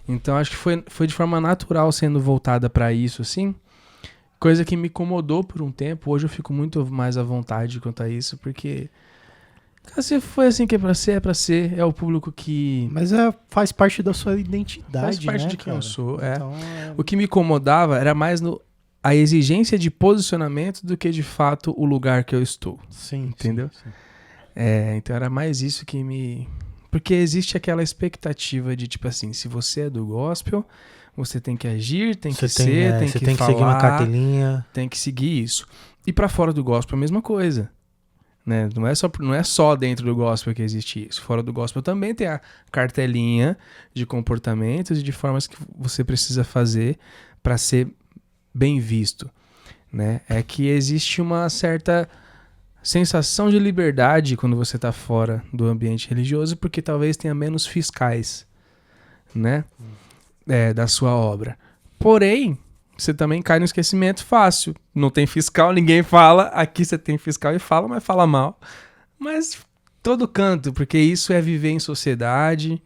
Então, acho que foi de forma natural sendo voltada para isso, assim. Coisa que me incomodou por um tempo. Hoje eu fico muito mais à vontade quanto a isso, porque... Se foi assim que é pra ser, é o público que... Mas faz parte da sua identidade, faz parte, né, de quem eu sou, Então, O que me incomodava era mais a exigência de posicionamento do que, de fato, o lugar que eu estou. Sim. Entendeu? Sim. Então era mais isso que me... Porque existe aquela expectativa de, tipo assim, se você é do gospel, você tem que agir, tem que ser, tem que falar... Você tem que seguir uma cartelinha. Tem que seguir isso. E pra fora do gospel é a mesma coisa. Né? Não é só dentro do gospel que existe isso. Fora do gospel também tem a cartelinha de comportamentos e de formas que você precisa fazer para ser bem visto. Né? É que existe uma certa sensação de liberdade quando você está fora do ambiente religioso, porque talvez tenha menos fiscais, né? Da sua obra. Porém, você também cai no esquecimento fácil. Não tem fiscal, ninguém fala. Aqui você tem fiscal e fala, mas fala mal. Mas todo canto, porque isso é viver em sociedade.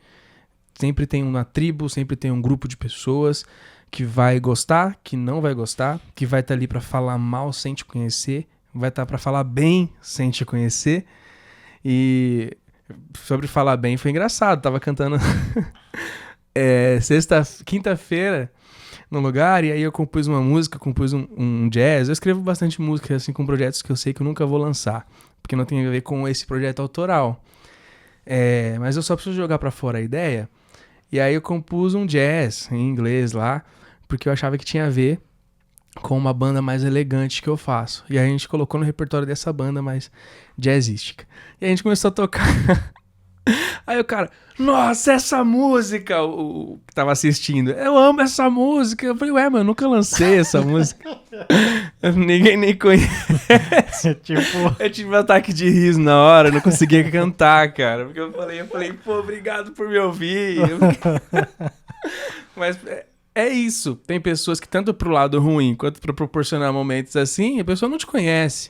Sempre tem uma tribo, sempre tem um grupo de pessoas que vai gostar, que não vai gostar, que vai estar ali para falar mal sem te conhecer, vai estar para falar bem sem te conhecer. E sobre falar bem foi engraçado. Tava cantando quinta-feira no lugar, e aí eu compus uma música, compus um jazz. Eu escrevo bastante música assim com projetos que eu sei que eu nunca vou lançar, porque não tem a ver com esse projeto autoral. Mas eu só preciso jogar pra fora a ideia, E aí eu compus um jazz em inglês lá, porque eu achava que tinha a ver com uma banda mais elegante que eu faço. E aí a gente colocou no repertório dessa banda mais jazzística. E a gente começou a tocar. Aí o cara, nossa, essa música, o que tava assistindo, eu amo essa música. Eu falei, ué, mas eu nunca lancei essa música. Ninguém nem conhece. Eu tive um ataque de riso na hora, não conseguia cantar, cara. Porque eu falei, pô, obrigado por me ouvir. Mas é isso. Tem pessoas que tanto pro lado ruim quanto pra proporcionar momentos assim, a pessoa não te conhece.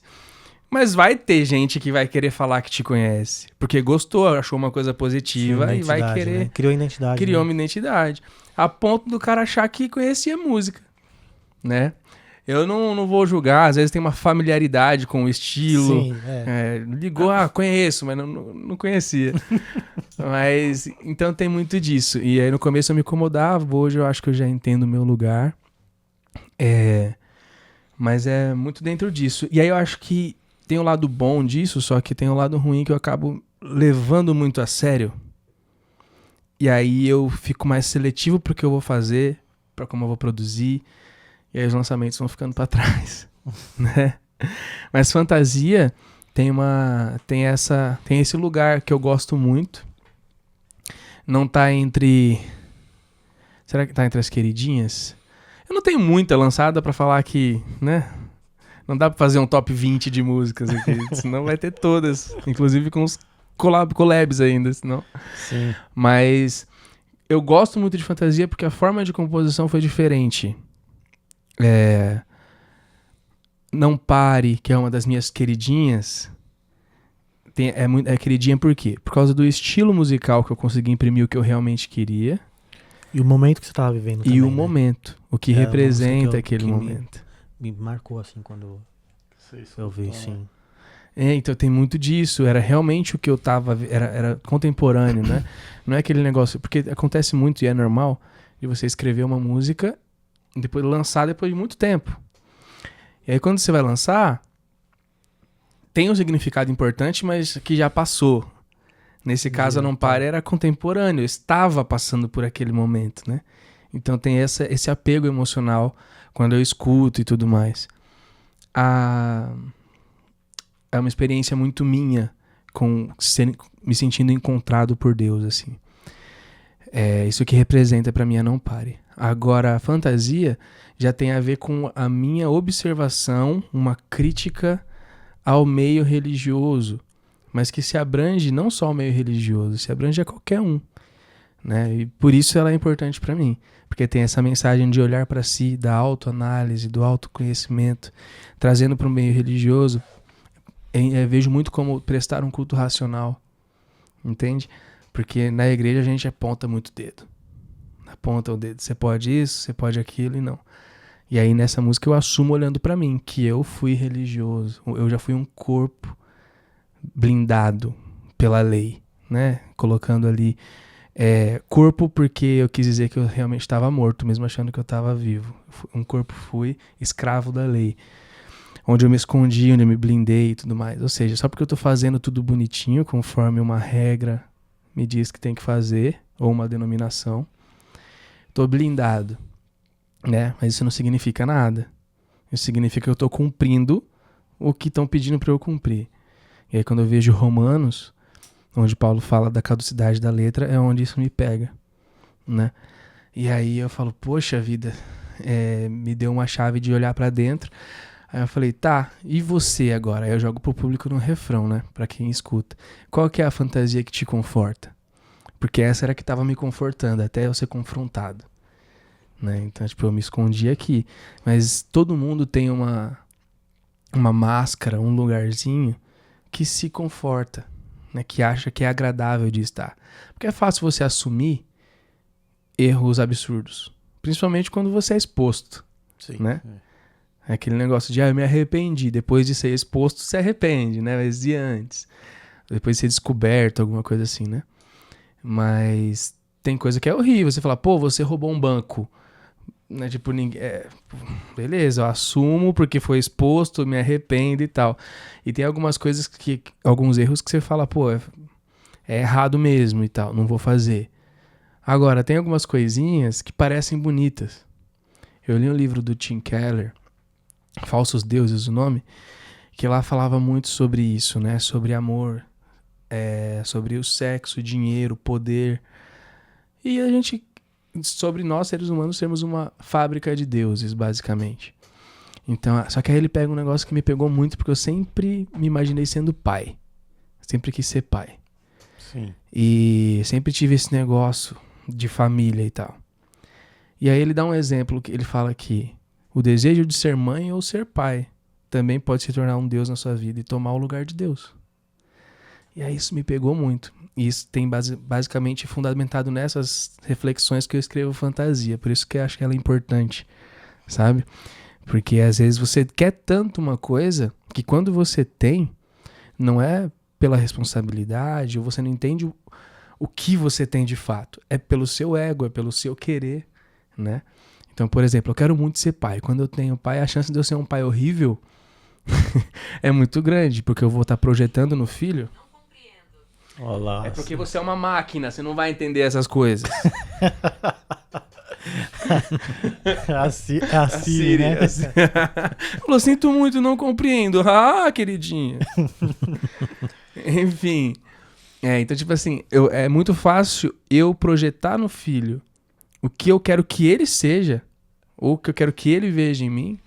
Mas vai ter gente que vai querer falar que te conhece. Porque gostou, achou uma coisa positiva e vai querer... Né? Criou identidade. Criou uma identidade. A ponto do cara achar que conhecia música, né? Eu não vou julgar, às vezes tem uma familiaridade com o estilo. Sim, Ligou, conheço, mas não conhecia. Mas, então tem muito disso. E aí no começo eu me incomodava, hoje eu acho que eu já entendo o meu lugar. Mas é muito dentro disso. E aí eu acho que tem um lado bom disso, só que tem um lado ruim que eu acabo levando muito a sério. E aí eu fico mais seletivo pro que eu vou fazer, pra como eu vou produzir. E aí os lançamentos vão ficando pra trás, né? Mas fantasia tem esse lugar que eu gosto muito. Não tá entre... Será que tá entre as queridinhas? Eu não tenho muita lançada pra falar que, né? Não dá pra fazer um top 20 de músicas aqui, senão vai ter todas. Inclusive com os collabs ainda, senão... Sim. Mas eu gosto muito de fantasia porque a forma de composição foi diferente. Não Pare, que é uma das minhas queridinhas, é queridinha por quê? Por causa do estilo musical que eu consegui imprimir o que eu realmente queria. E o momento que você estava vivendo também, E o né? momento, o que representa aquele momento. Me marcou assim quando eu vi, sim. Então tem muito disso, era realmente o que eu tava, era contemporâneo, né? Não é aquele negócio, porque acontece muito e é normal de você escrever uma música e depois lançar depois de muito tempo. E aí quando você vai lançar, tem um significado importante, mas que já passou. Nesse caso, Não Pare era contemporâneo, eu estava passando por aquele momento, né? Então tem esse apego emocional quando eu escuto e tudo mais. É uma experiência muito minha me sentindo encontrado por Deus, assim. É isso que representa pra mim a Não Pare. Agora, a fantasia já tem a ver com a minha observação, uma crítica ao meio religioso, mas que se abrange não só ao meio religioso, se abrange a qualquer um, né? E por isso ela é importante pra mim, porque tem essa mensagem de olhar pra si, da autoanálise, do autoconhecimento, trazendo para o meio religioso. Vejo muito como prestar um culto racional, entende? Porque na igreja a gente aponta muito o dedo. Aponta o dedo, você pode isso, você pode aquilo e não. E aí nessa música eu assumo olhando pra mim, que eu fui religioso, eu já fui um corpo blindado pela lei, né? Colocando ali corpo porque eu quis dizer que eu realmente estava morto, mesmo achando que eu estava vivo. Um corpo fui escravo da lei. Onde eu me escondi, onde eu me blindei e tudo mais. Ou seja, só porque eu tô fazendo tudo bonitinho, conforme uma regra me diz que tem que fazer, ou uma denominação, tô blindado, né? Mas isso não significa nada. Isso significa que eu tô cumprindo o que estão pedindo para eu cumprir. E aí quando eu vejo Romanos, onde Paulo fala da caducidade da letra, é onde isso me pega, né? E aí eu falo, poxa vida, me deu uma chave de olhar para dentro. Aí eu falei, tá, e você agora? Aí eu jogo pro público no refrão, né? Pra quem escuta. Qual que é a fantasia que te conforta? Porque essa era a que tava me confortando, até eu ser confrontado, né? Então, tipo, eu me escondi aqui. Mas todo mundo tem uma máscara, um lugarzinho que se conforta, né? Que acha que é agradável de estar. Porque é fácil você assumir erros absurdos. Principalmente quando você é exposto, Sim, né? É aquele negócio de, eu me arrependi. Depois de ser exposto, se arrepende, né? Mas e antes? Depois de ser descoberto, alguma coisa assim, né? Mas tem coisa que é horrível. Você fala, pô, você roubou um banco. Né? Tipo, ninguém... beleza, eu assumo porque foi exposto, me arrependo e tal. E tem algumas coisas alguns erros que você fala, pô, é errado mesmo e tal, não vou fazer. Agora, tem algumas coisinhas que parecem bonitas. Eu li um livro do Tim Keller, Falsos Deuses, o nome, que lá falava muito sobre isso, né? Sobre amor, sobre o sexo, dinheiro, poder. E a gente, sobre nós, seres humanos, sermos uma fábrica de deuses, basicamente. Então, só que aí ele pega um negócio que me pegou muito, porque eu sempre me imaginei sendo pai. Sempre quis ser pai. Sim. E sempre tive esse negócio de família e tal. E aí ele dá um exemplo, que ele fala que o desejo de ser mãe ou ser pai também pode se tornar um Deus na sua vida e tomar o lugar de Deus. E aí isso me pegou muito. E isso tem basicamente fundamentado nessas reflexões que eu escrevo fantasia. Por isso que eu acho que ela é importante, sabe? Porque às vezes você quer tanto uma coisa que quando você tem, não é pela responsabilidade, ou você não entende o que você tem de fato. É pelo seu ego, é pelo seu querer, né? Então, por exemplo, eu quero muito ser pai. Quando eu tenho pai, a chance de eu ser um pai horrível é muito grande, porque eu vou estar projetando no filho. Olá. É porque você é uma máquina, você não vai entender essas coisas. A Siri, né? Falou, sinto muito, não compreendo. Ah, queridinha. Enfim. Então, tipo assim, é muito fácil eu projetar no filho o que eu quero que ele seja, ou o que eu quero que ele veja em mim,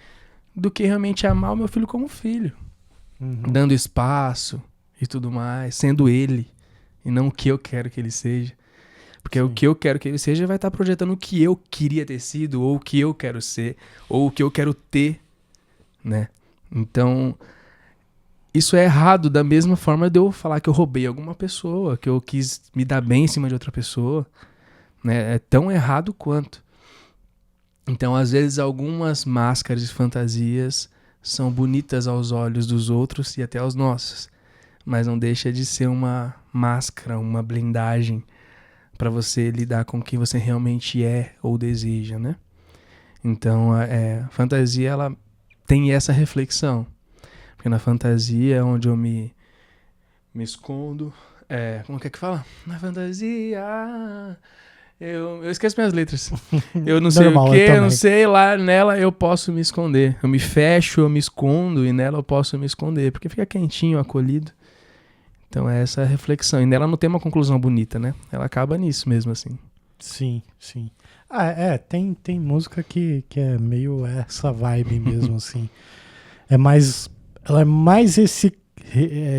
do que realmente amar o meu filho como filho. Dando espaço e tudo mais, sendo ele, e não o que eu quero que ele seja. Porque o que eu quero que ele seja vai estar projetando o que eu queria ter sido, ou o que eu quero ser, ou o que eu quero ter, né? Então, isso é errado da mesma forma de eu falar que eu roubei alguma pessoa, que eu quis me dar bem em cima de outra pessoa, né? É tão errado quanto. Então, às vezes, algumas máscaras e fantasias são bonitas aos olhos dos outros e até aos nossos, mas não deixa de ser uma máscara, uma blindagem para você lidar com o que você realmente é ou deseja, né? Então, a fantasia, ela tem essa reflexão. Porque na fantasia é onde eu me escondo. Como que fala? Na fantasia... Eu esqueço minhas letras. Eu não sei Normal, o quê, eu não sei, lá nela eu posso me esconder. Eu me fecho, eu me escondo e nela eu posso me esconder. Porque fica quentinho, acolhido. Então é essa reflexão. E nela não tem uma conclusão bonita, né? Ela acaba nisso mesmo, assim. Sim, sim. Tem música que é meio essa vibe mesmo, assim. Ela é mais esse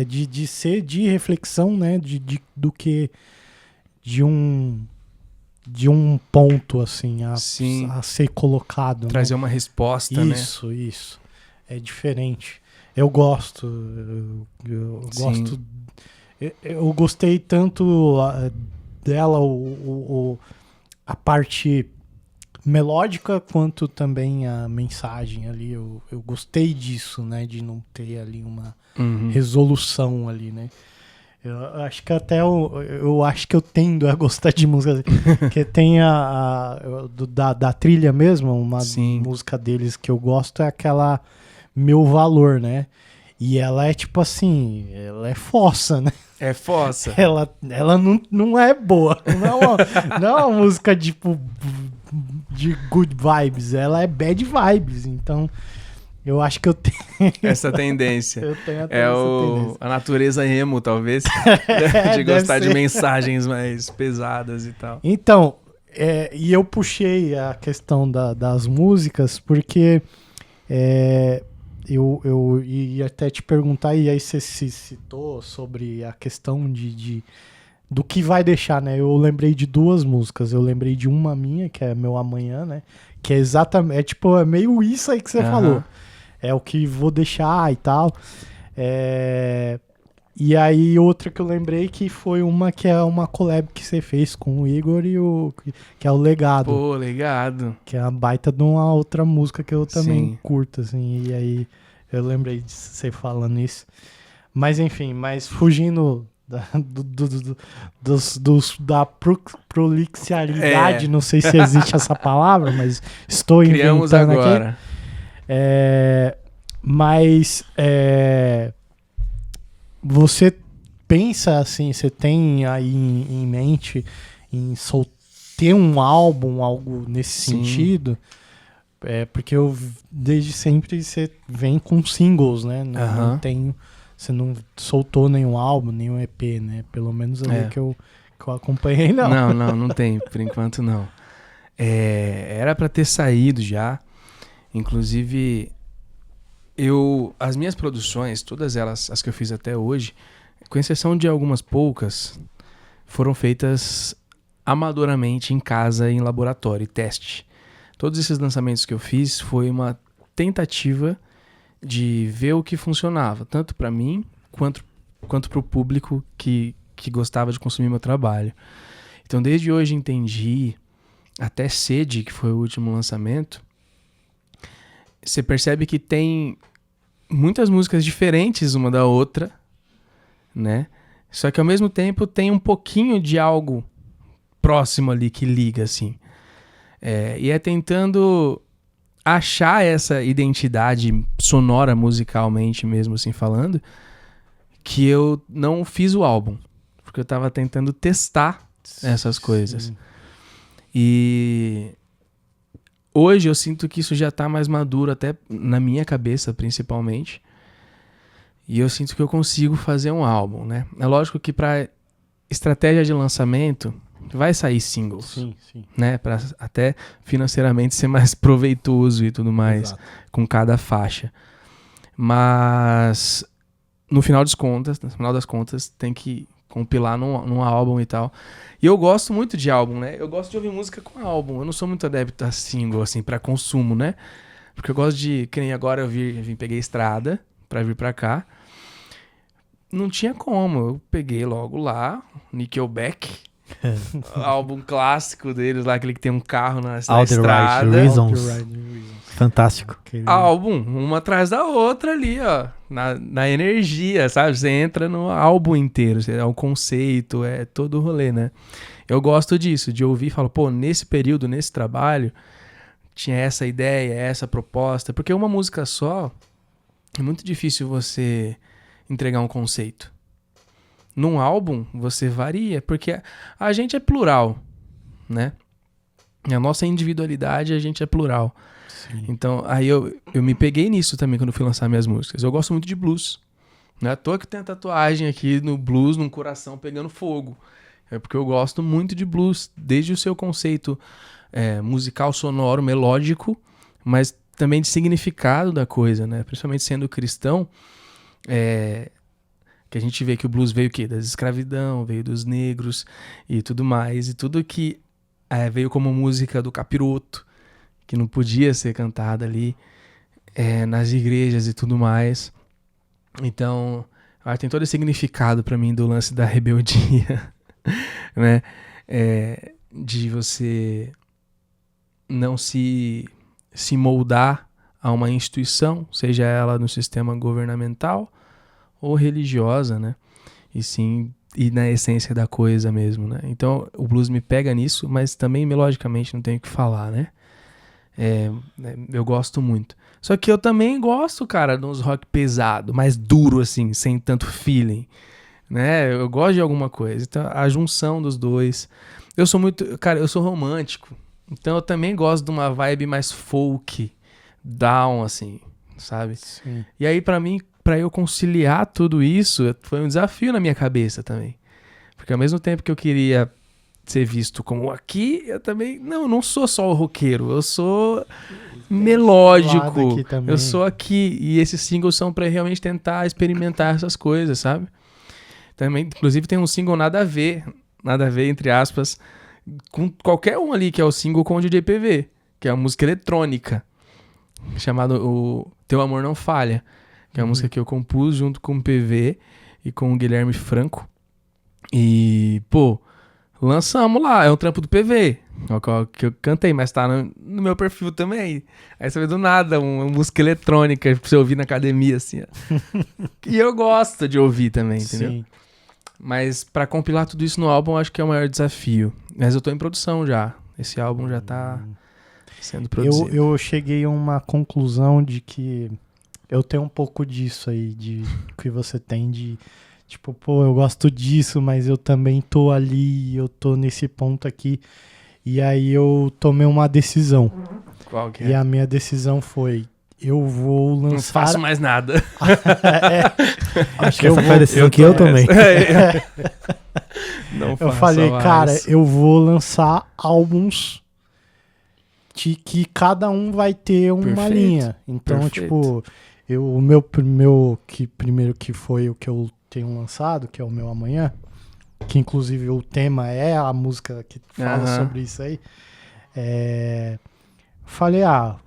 de ser de reflexão, né? Do que de um ponto, assim, a ser colocado. Trazer, né? uma resposta, né? Isso. É diferente. Eu gosto. Eu gosto. Eu gostei tanto dela, a parte melódica, quanto também a mensagem ali. Eu gostei disso, né? De não ter ali uma resolução ali, né? Eu acho que até eu acho que eu tendo a gostar de música que tem da trilha mesmo, uma música deles que eu gosto é aquela Meu Valor, né? E ela é tipo assim, ela é fossa, né? É fossa. Ela não é boa. Não é uma música tipo de good vibes, ela é bad vibes. Então, eu acho que eu tenho essa tendência. Eu tenho até essa tendência. A natureza emo, talvez, de gostar de mensagens mais pesadas e tal. Então, e eu puxei a questão das músicas porque eu ia até te perguntar, e aí você se citou sobre a questão do que vai deixar, né? Eu lembrei de duas músicas. Eu lembrei de uma minha, que é Meu Amanhã, né? Que é exatamente, é meio isso aí que você falou. É o que vou deixar e tal. E aí outra que eu lembrei que foi que é uma collab que você fez com o Igor que é o Legado. Pô, Legado. Que é a baita de uma outra música que eu também curto, assim. E aí eu lembrei de você falando isso. Mas enfim, fugindo da prolixidade, não sei se existe essa palavra, mas estou Criamos inventando agora. Aqui. Mas você pensa assim, você tem aí em mente em ter um álbum, algo nesse Sim. sentido, porque desde sempre você vem com singles, né? Não tem, você não soltou nenhum álbum, nenhum EP, né? Pelo menos ali que eu acompanhei, não. Não tem, por enquanto não. Era pra ter saído já. Inclusive, as minhas produções, todas elas, as que eu fiz até hoje, com exceção de algumas poucas, foram feitas amadoramente em casa, em laboratório, teste. Todos esses lançamentos que eu fiz foi uma tentativa de ver o que funcionava, tanto para mim quanto para o público que gostava de consumir meu trabalho. Então, desde hoje entendi, até Sede, que foi o último lançamento, você percebe que tem muitas músicas diferentes uma da outra, né? Só que ao mesmo tempo tem um pouquinho de algo próximo ali que liga, assim. E é tentando achar essa identidade sonora, musicalmente mesmo, assim, falando, que eu não fiz o álbum. Porque eu tava tentando testar essas coisas. Sim. E hoje eu sinto que isso já tá mais maduro, até na minha cabeça, principalmente. E eu sinto que eu consigo fazer um álbum, né? É lógico que pra estratégia de lançamento vai sair singles, Sim. né? Pra até financeiramente ser mais proveitoso e tudo mais. Exato. Com cada faixa. Mas no final das contas, tem que compilar num álbum e tal. E eu gosto muito de álbum, né? Eu gosto de ouvir música com álbum. Eu não sou muito adepto a single, assim, pra consumo, né? Porque eu gosto de... Que nem agora eu peguei Estrada pra vir pra cá. Não tinha como. Eu peguei logo lá, Nickelback. Álbum clássico deles lá, aquele que tem um carro na All the estrada. Right Reasons. All the Right Reasons. Fantástico. Álbum, uma atrás da outra ali, ó. Na energia, sabe? Você entra no álbum inteiro. É o conceito, é todo o rolê, né? Eu gosto disso, de ouvir e falar, pô, nesse período, nesse trabalho, tinha essa ideia, essa proposta. Porque uma música só, é muito difícil você entregar um conceito. Num álbum, você varia, porque a gente é plural, né? A nossa individualidade, a gente é plural. Sim. Então, aí eu me peguei nisso também quando fui lançar minhas músicas. Eu gosto muito de blues. Não é à toa que tem a tatuagem aqui no blues, num coração pegando fogo. É porque eu gosto muito de blues, desde o seu conceito musical, sonoro, melódico, mas também de significado da coisa, né? Principalmente sendo cristão, que a gente vê que o blues veio o quê? Da escravidão, veio dos negros e tudo mais. E tudo que veio como música do capiroto, que não podia ser cantada ali nas igrejas e tudo mais. Então, tem todo esse significado pra mim do lance da rebeldia, né? De você não se moldar a uma instituição, seja ela no sistema governamental ou religiosa, né? E sim, e na essência da coisa mesmo, né? Então, o blues me pega nisso, mas também melodicamente não tenho o que falar, né? Eu gosto muito. Só que eu também gosto, cara, de uns rock pesado, mais duro, assim, sem tanto feeling, né? Eu gosto de alguma coisa. Então, a junção dos dois. Eu sou romântico. Então, eu também gosto de uma vibe mais folk, down, assim, sabe? Sim. E aí, pra eu conciliar tudo isso, foi um desafio na minha cabeça também. Porque ao mesmo tempo que eu queria ser visto como aqui, eu também... Não sou só o roqueiro, eu sou melódico. Eu sou aqui. E esses singles são pra realmente tentar experimentar essas coisas, sabe? Também, inclusive, tem um single nada a ver, entre aspas, com qualquer um ali, que é o single com o DJ PV, que é uma música eletrônica, chamado o Teu Amor Não Falha, que é uma música que eu compus junto com o PV e com o Guilherme Franco. E, pô, lançamos lá, é um trampo do PV, que eu cantei, mas tá no meu perfil também. Aí você vê do nada uma música eletrônica pra você ouvir na academia, assim, ó. E eu gosto de ouvir também, entendeu? Sim. Mas pra compilar tudo isso no álbum, acho que é o maior desafio. Mas eu tô em produção já. Esse álbum já tá sendo produzido. Eu cheguei a uma conclusão de que eu tenho um pouco disso aí, de que você tem de... Tipo, pô, eu gosto disso, mas eu também tô ali, eu tô nesse ponto aqui. E aí eu tomei uma decisão. Qual que é? E a minha decisão foi, eu vou Não lançar... faço mais nada. Acho que essa foi a decisão que eu tomei. Não Eu faça falei, mais. cara, eu vou lançar álbuns que cada um vai ter uma Perfeito, linha. Então, perfeito. tipo, o meu primeiro que foi o que eu tenho lançado, que é o meu Amanhã, que inclusive o tema é a música que fala Aham. sobre isso aí. Falei,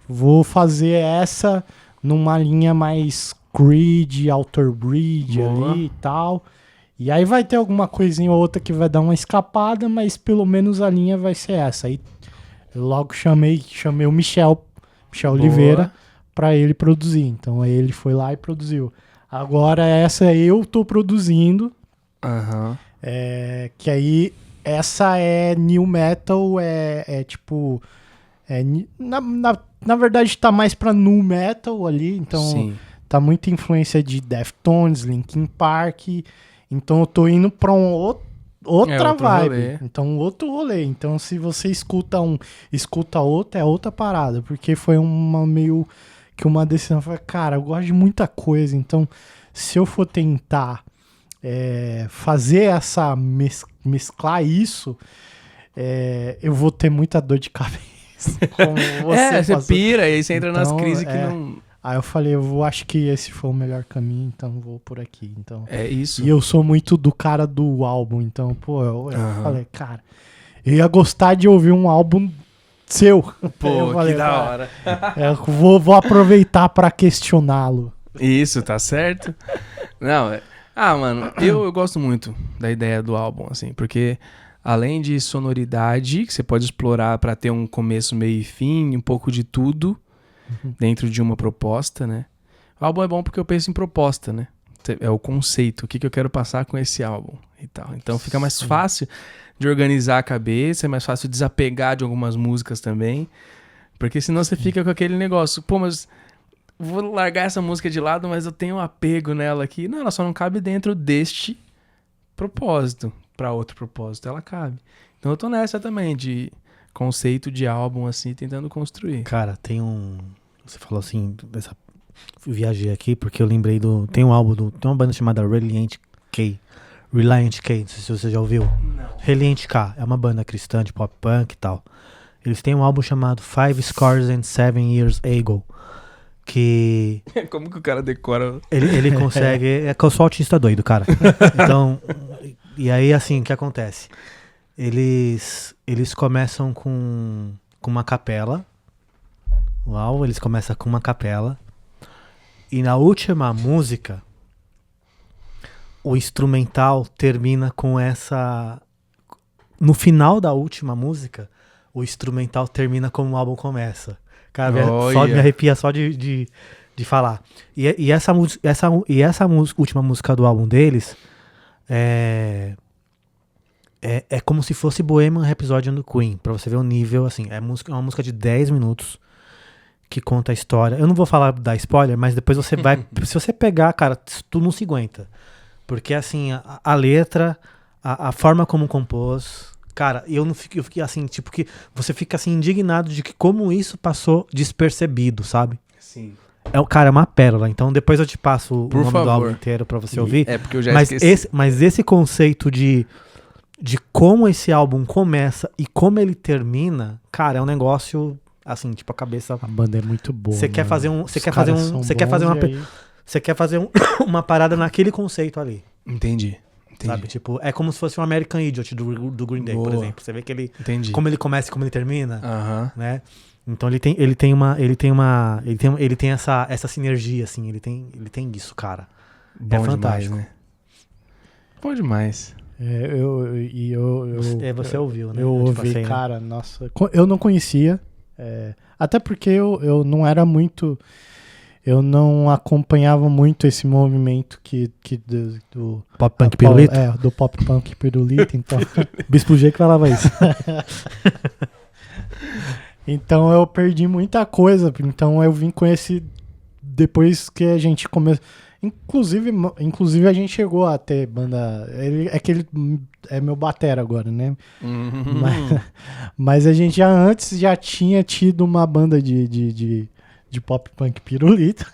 vou fazer essa numa linha mais Creed, Alter Bridge Boa. ali e tal. E aí vai ter alguma coisinha ou outra que vai dar uma escapada, mas pelo menos a linha vai ser essa. Aí eu logo chamei o Michel Boa. Oliveira pra ele produzir. Então aí ele foi lá e produziu. Agora essa eu tô produzindo, Aham. que aí essa é new metal, tipo... na verdade tá mais pra nu metal ali, então Sim. tá muita influência de Deftones, Linkin Park, então eu tô indo pra outra outro vibe, rolê. então outro rolê, então se você escuta outro, é outra parada, porque foi meio que uma decisão, eu falei, cara, eu gosto de muita coisa, então se eu for tentar fazer essa mesclar isso, eu vou ter muita dor de cabeça. Como Você passou. pira e aí você entra nas Então, crises que não... Aí eu falei, acho que esse foi o melhor caminho, então vou por aqui. Então. É isso. E eu sou muito do cara do álbum, então, pô, eu Aham. falei, cara, eu ia gostar de ouvir um álbum seu. Pô, Eu falei, que da cara, hora. eu vou aproveitar pra questioná-lo. Isso, tá certo? Não, mano, eu gosto muito da ideia do álbum, assim, porque além de sonoridade, que você pode explorar pra ter um começo, meio e fim, um pouco de tudo dentro de uma proposta, né? O álbum é bom porque eu penso em proposta, né? É o conceito, o que eu quero passar com esse álbum e tal. Então fica mais fácil de organizar a cabeça, é mais fácil desapegar de algumas músicas também, porque senão você fica com aquele negócio, pô, mas vou largar essa música de lado, mas eu tenho um apego nela aqui. Não, ela só não cabe dentro deste propósito. Pra outro propósito, ela cabe. Então eu tô nessa também, de conceito de álbum, assim, tentando construir. Cara, você falou assim, viajei aqui porque eu lembrei tem um álbum, tem uma banda chamada Reliant K, não sei se você já ouviu. Não. Reliant K, é uma banda cristã de pop punk e tal. Eles têm um álbum chamado 5 Scars and 7 Years Ago, que Como que o cara decora? ele consegue, que eu sou autista doido, cara. Então, e aí assim, o que acontece? Eles começam com uma capela. Uau, eles começam com uma capela. E na última música, o instrumental termina com essa... No final da última música, o instrumental termina como o álbum começa. Cara, só me arrepia só de falar. E essa última música do álbum deles é como se fosse Bohemian Rhapsody do Queen, pra você ver o nível, assim. É uma música de 10 minutos que conta a história. Eu não vou falar da spoiler, mas depois você vai... Se você pegar, cara, tu não se aguenta. Porque, assim, a letra, a forma como compôs... Cara, eu fiquei assim, tipo, que você fica assim, indignado de que como isso passou despercebido, sabe? Sim. Cara, é uma pérola. Então depois eu te passo o Por nome favor. do álbum inteiro pra você ouvir. É porque eu já esqueci. Mas esse conceito de como esse álbum começa e como ele termina, cara, é um negócio assim, tipo a cabeça... A banda é muito boa. Você quer fazer um... Você quer fazer uma parada naquele conceito ali. Entendi. Sabe? Tipo, é como se fosse um American Idiot do Green Day, por exemplo. Você vê que ele... Entendi. Como ele começa e como ele termina, Aham. né? Então ele tem essa sinergia, assim. Ele tem isso, cara. Bom fantástico. demais, né? Bom demais. Você ouviu, né? Eu te ouvi, passei, né? cara, nossa. Eu não conhecia. Até porque eu não era muito... Eu não acompanhava muito esse movimento do Pop Punk Pirulito? Do Pop Punk Pirulito, então... Bispo G que falava isso. Então eu perdi muita coisa. Então eu vim conhecer depois que a gente começou... Inclusive a gente chegou a ter banda. Ele é meu batera agora, né? Mas a gente antes já tinha tido uma banda de pop punk pirulito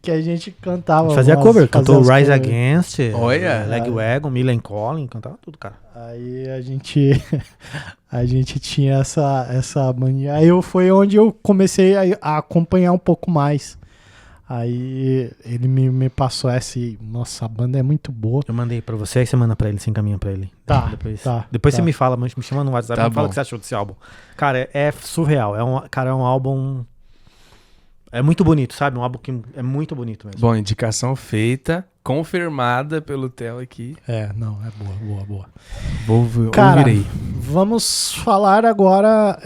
que a gente cantava. Fazia cover, cantou Rise Against, Olha, Lagwagon, Millen Collin, cantava tudo, cara. Aí a gente tinha essa mania. Aí foi onde eu comecei a acompanhar um pouco mais. Aí ele me passou essa e, nossa, a banda é muito boa. Eu mandei pra você, aí você manda pra ele, você encaminha pra ele. Tá, Depois você me fala, me chama no WhatsApp, me fala o que você achou desse álbum. Cara, é surreal, é um álbum... É muito bonito, sabe? Um álbum que é muito bonito mesmo. Bom, indicação feita, confirmada pelo Theo aqui. Não, é boa. Cara, ouvirei. Vamos falar agora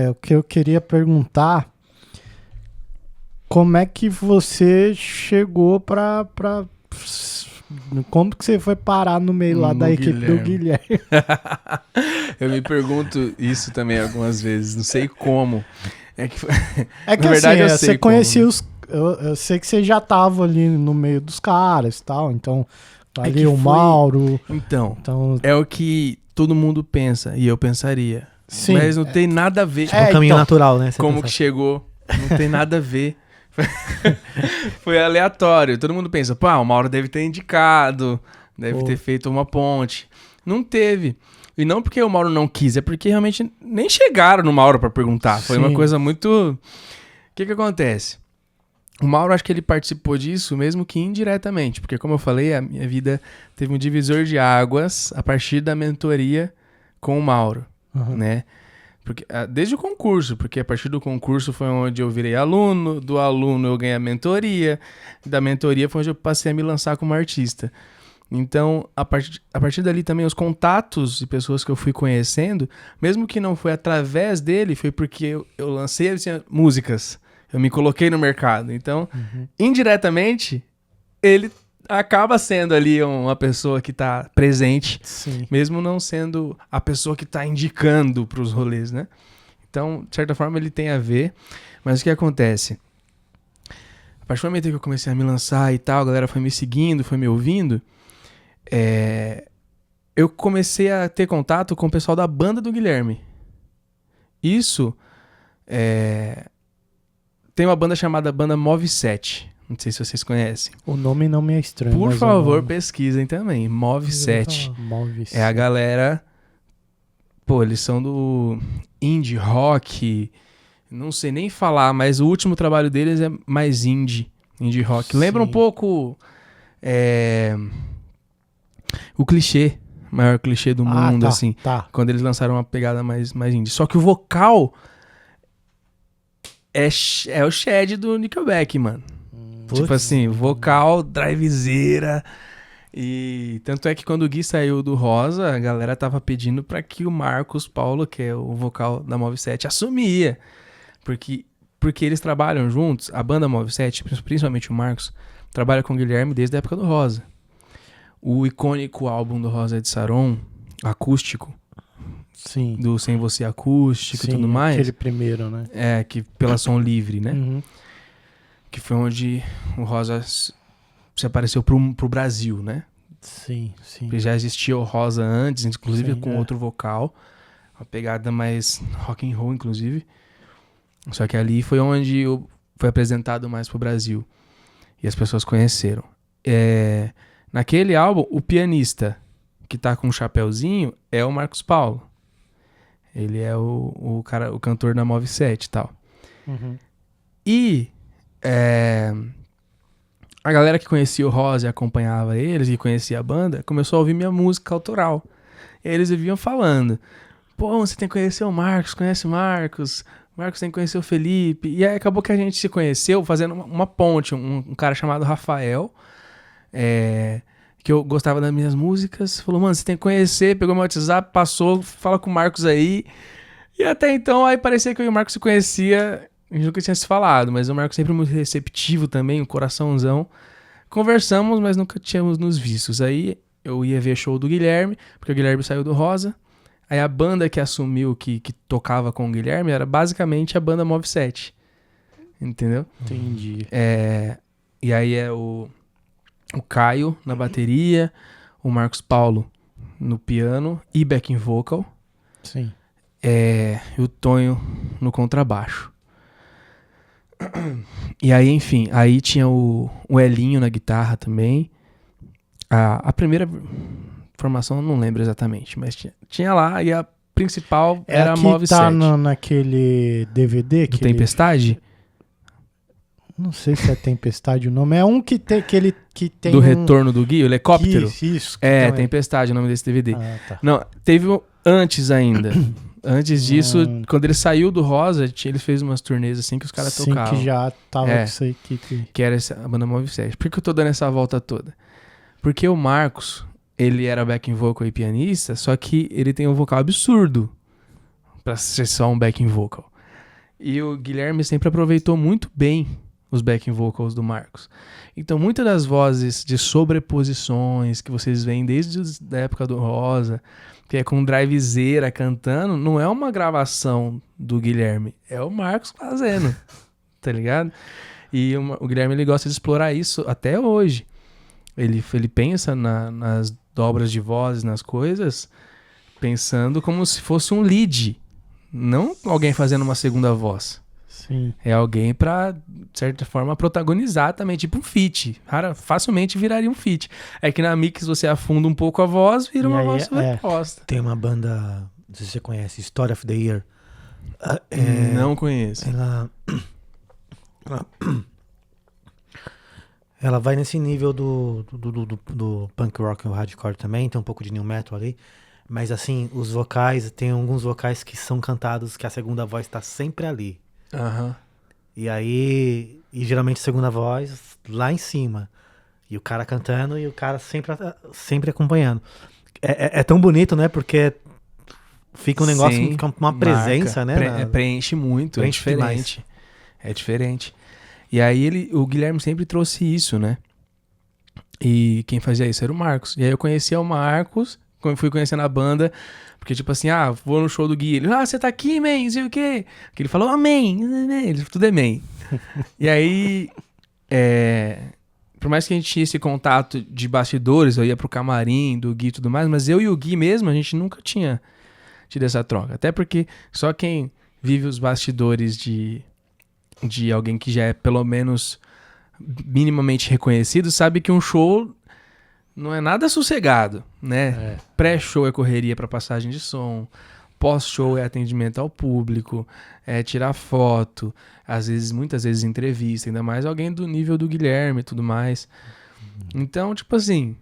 o que eu queria perguntar. Como é que você chegou pra... Como que você foi parar no meio lá da equipe do Guilherme? Eu me pergunto isso também algumas vezes, não sei como. É que na verdade, assim, você conhecia os... Eu sei que você já tava ali no meio dos caras e tal, então... Ali o Mauro... Então, é o que todo mundo pensa, e eu pensaria. Sim. Mas não tem nada a ver. Tipo um caminho natural, né? Como que chegou, não tem nada a ver. Foi aleatório. Todo mundo pensa, pô, o Mauro deve ter indicado, deve ter feito uma ponte. Não teve. E não porque o Mauro não quis, é porque realmente nem chegaram no Mauro pra perguntar. Foi uma coisa muito... O que acontece? O Mauro, acho que ele participou disso mesmo que indiretamente, porque como eu falei, a minha vida teve um divisor de águas a partir da mentoria com o Mauro, né? Porque, desde o concurso, porque a partir do concurso foi onde eu virei aluno, do aluno eu ganhei a mentoria, da mentoria foi onde eu passei a me lançar como artista. Então, a partir dali também os contatos e pessoas que eu fui conhecendo, mesmo que não foi através dele, foi porque eu lancei assim, músicas, eu me coloquei no mercado. Então, indiretamente, ele acaba sendo ali uma pessoa que está presente, mesmo não sendo a pessoa que está indicando para os rolês, né? Então, de certa forma, ele tem a ver. Mas o que acontece? A partir do momento que eu comecei a me lançar e tal, a galera foi me seguindo, foi me ouvindo, eu comecei a ter contato com o pessoal da banda do Guilherme. Isso tem uma banda chamada Banda Move 7. Não sei se vocês conhecem. O nome não me é estranho. Por favor, pesquisem também. Move 7. É a galera... Pô, eles são do indie rock. Não sei nem falar, mas o último trabalho deles é mais indie rock. Lembra um pouco o clichê, o maior clichê do mundo, assim. Quando eles lançaram uma pegada mais indie. Só que o vocal é o Shed do Nickelback, mano. Tipo assim, vocal, drivezeira. E tanto é que quando o Gui saiu do Rosa, a galera tava pedindo pra que o Marcos Paulo, que é o vocal da Move 7, assumia. Porque eles trabalham juntos, a banda Move 7, principalmente o Marcos, trabalha com o Guilherme desde a época do Rosa. O icônico álbum do Rosa de Saron, acústico, do Sem Você Acústico e tudo mais. Aquele primeiro, né? Que pela Som Livre, né? Que foi onde o Rosa se apareceu pro Brasil, né? Sim. Porque já existia o Rosa antes, inclusive com outro vocal. Uma pegada mais rock and roll, inclusive. Só que ali foi onde foi apresentado mais pro Brasil. E as pessoas conheceram. Naquele álbum, o pianista que tá com o chapéuzinho é o Marcos Paulo. Ele é o cantor da Move 7 e tal. E a galera que conhecia o Rosa e acompanhava eles e conhecia a banda, começou a ouvir minha música autoral. E aí eles viviam falando, pô, você tem que conhecer o Marcos, conhece o Marcos tem que conhecer o Felipe. E aí acabou que a gente se conheceu fazendo uma ponte, um cara chamado Rafael, que eu gostava das minhas músicas, falou, mano, você tem que conhecer, pegou meu WhatsApp, passou, fala com o Marcos aí. E até então, aí parecia que eu e o Marcos se conhecia, a gente nunca tinha se falado, mas o Marcos sempre muito receptivo também, um coraçãozão. Conversamos, mas nunca tínhamos nos vistos. Aí eu ia ver show do Guilherme, porque o Guilherme saiu do Rosa. Aí a banda que assumiu que tocava com o Guilherme era basicamente a banda Move 7. Entendeu? Entendi. E aí é o o Caio na bateria, o Marcos Paulo no piano e backing vocal. Sim. E o Tonho no contrabaixo. E aí, enfim, aí tinha o Elinho na guitarra também. A primeira formação eu não lembro exatamente, mas tinha lá, e a principal era a Move 7. Tá naquele DVD? Do Tempestade? Não sei se é Tempestade o nome. É um que tem do Retorno do Gui, o helicóptero? Isso. Tempestade, o nome desse DVD. Ah, tá. Não, teve antes ainda. Antes disso, quando ele saiu do Rosa, ele fez umas turnês assim que os caras tocavam. Que já tava com essa equipe. Que era a banda Move 7. Por que eu tô dando essa volta toda? Porque o Marcos, ele era backing vocal e pianista, só que ele tem um vocal absurdo pra ser só um backing vocal. E o Guilherme sempre aproveitou muito bem os backing vocals do Marcos. Então, muitas das vozes de sobreposições que vocês veem desde a época do Rosa, que é com drivezeira cantando, não é uma gravação do Guilherme, é o Marcos fazendo, tá ligado? E o Guilherme, ele gosta de explorar isso até hoje. Ele pensa nas dobras de vozes, nas coisas, pensando como se fosse um lead, não alguém fazendo uma segunda voz. Sim. É alguém pra, de certa forma, protagonizar também, tipo um feat. Facilmente viraria um feat. É que na mix você afunda um pouco a voz, vira uma voz sobreposta. Tem uma banda, não sei se você conhece, Story of the Year. Não conheço. Ela vai nesse nível do punk rock e o hardcore também, tem um pouco de new metal ali. Mas assim, os vocais, tem alguns vocais que são cantados que a segunda voz tá sempre ali. Uhum. E aí, geralmente a segunda voz lá em cima. E o cara cantando e o cara sempre acompanhando. É tão bonito, né? Porque fica um negócio, fica uma presença, né? Preenche muito, é diferente. Demais. É diferente. E aí o Guilherme sempre trouxe isso, né? E quem fazia isso era o Marcos. E aí eu conhecia o Marcos, fui conhecendo a banda, porque tipo assim, vou no show do Gui, ele, você tá aqui, man, não sei o quê. Que ele falou, man, tudo é man. E aí, por mais que a gente tinha esse contato de bastidores, eu ia pro camarim do Gui e tudo mais, mas eu e o Gui mesmo, a gente nunca tinha tido essa troca. Até porque só quem vive os bastidores de alguém que já é pelo menos minimamente reconhecido sabe que um show não é nada sossegado, né? Pré-show é correria para passagem de som, pós-show é atendimento ao público, é tirar foto, muitas vezes entrevista, ainda mais alguém do nível do Guilherme e tudo mais. Então, tipo assim,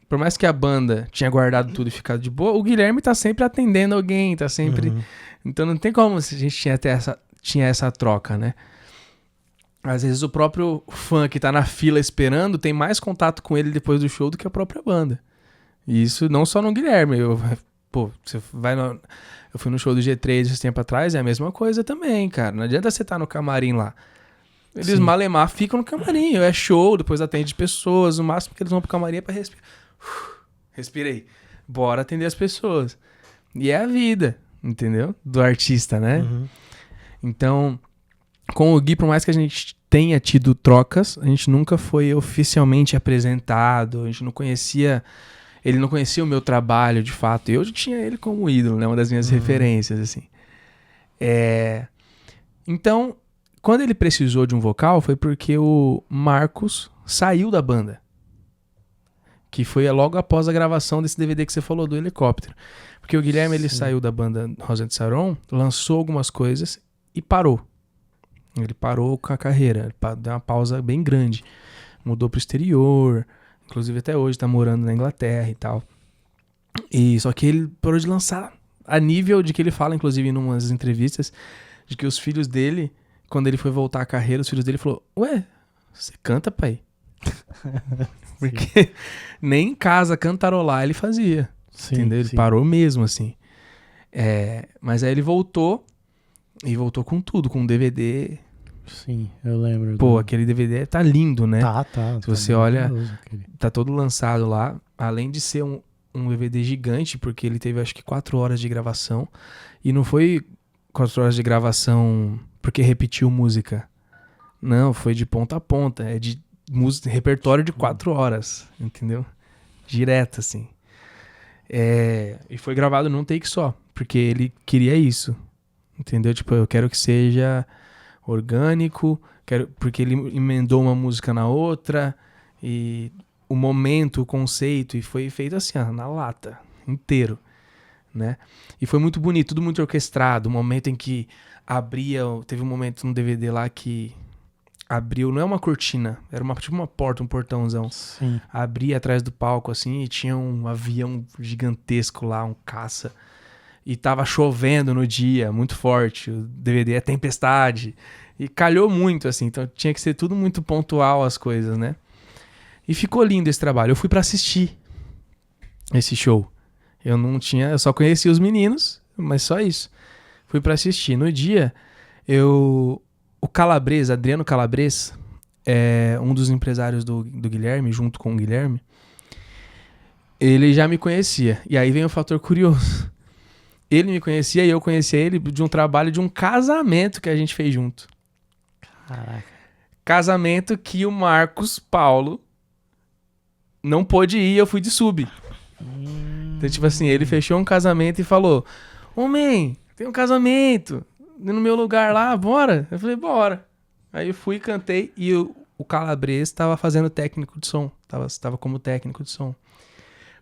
por mais que a banda tinha guardado tudo e ficado de boa, o Guilherme tá sempre atendendo alguém, tá sempre... Então não tem como a gente tinha essa troca, né? Às vezes o próprio fã que tá na fila esperando tem mais contato com ele depois do show do que a própria banda. E isso não só no Guilherme. Eu fui no show do G3 esse tempo atrás, é a mesma coisa também, cara. Não adianta você estar no camarim lá. Eles malemar ficam no camarim. É show, depois atende pessoas. O máximo que eles vão pro camarim é pra respirar. Respirei. Bora atender as pessoas. E é a vida, entendeu? Do artista, né? Então... Com o Gui, por mais que a gente tenha tido trocas, a gente nunca foi oficialmente apresentado, a gente não conhecia... Ele não conhecia o meu trabalho, de fato. Eu já tinha ele como ídolo, né? Uma das minhas referências, assim. Então, quando ele precisou de um vocal, foi porque o Marcos saiu da banda. Que foi logo após a gravação desse DVD que você falou, do helicóptero. Porque o Guilherme, ele saiu da banda Rosa de Saron, lançou algumas coisas e parou. Ele parou com a carreira, deu uma pausa bem grande. Mudou pro exterior, inclusive até hoje tá morando na Inglaterra e tal. E só que ele parou de lançar, a nível de que ele fala, inclusive, em umas entrevistas, de que os filhos dele, quando ele foi voltar à carreira, os filhos dele falaram, ué, você canta, pai? Porque nem em casa cantarolar ele fazia, entendeu? Ele parou mesmo, assim. Mas aí ele voltou, e voltou com tudo, com um DVD. Sim, eu lembro. Pô, aquele DVD tá lindo, né? Tá. Se você olha, tá todo lançado lá. Além de ser um DVD gigante, porque ele teve acho que 4 horas de gravação. E não foi 4 horas de gravação porque repetiu música. Não, foi de ponta a ponta. É de repertório de 4 horas, entendeu? Direto, assim. E foi gravado num take só, porque ele queria isso, entendeu? Tipo, eu quero que seja orgânico, porque ele emendou uma música na outra, e o momento, o conceito, e foi feito assim, ó, na lata, inteiro, né? E foi muito bonito, tudo muito orquestrado, o momento em que teve um momento no DVD lá que abriu, não é uma cortina, era tipo uma porta, um portãozão. Sim. Abria atrás do palco, assim, e tinha um avião gigantesco lá, um caça. E tava chovendo no dia, muito forte. O DVD é tempestade. E calhou muito, assim, então tinha que ser tudo muito pontual as coisas, né? E ficou lindo esse trabalho. Eu fui pra assistir esse show. Eu só conhecia os meninos, mas só isso. Fui pra assistir. No dia, o Calabres, Adriano Calabres, é um dos empresários do Guilherme, junto com o Guilherme, ele já me conhecia. E aí vem o fator curioso. Ele me conhecia e eu conhecia ele de um trabalho de um casamento que a gente fez junto. Caraca. Casamento que o Marcos Paulo não pôde ir, eu fui de sub. Então, tipo assim, ele fechou um casamento e falou: "Homem, tem um casamento no meu lugar lá, bora?" Eu falei, bora. Aí eu fui, cantei e o Calabres estava fazendo técnico de som. Tava como técnico de som.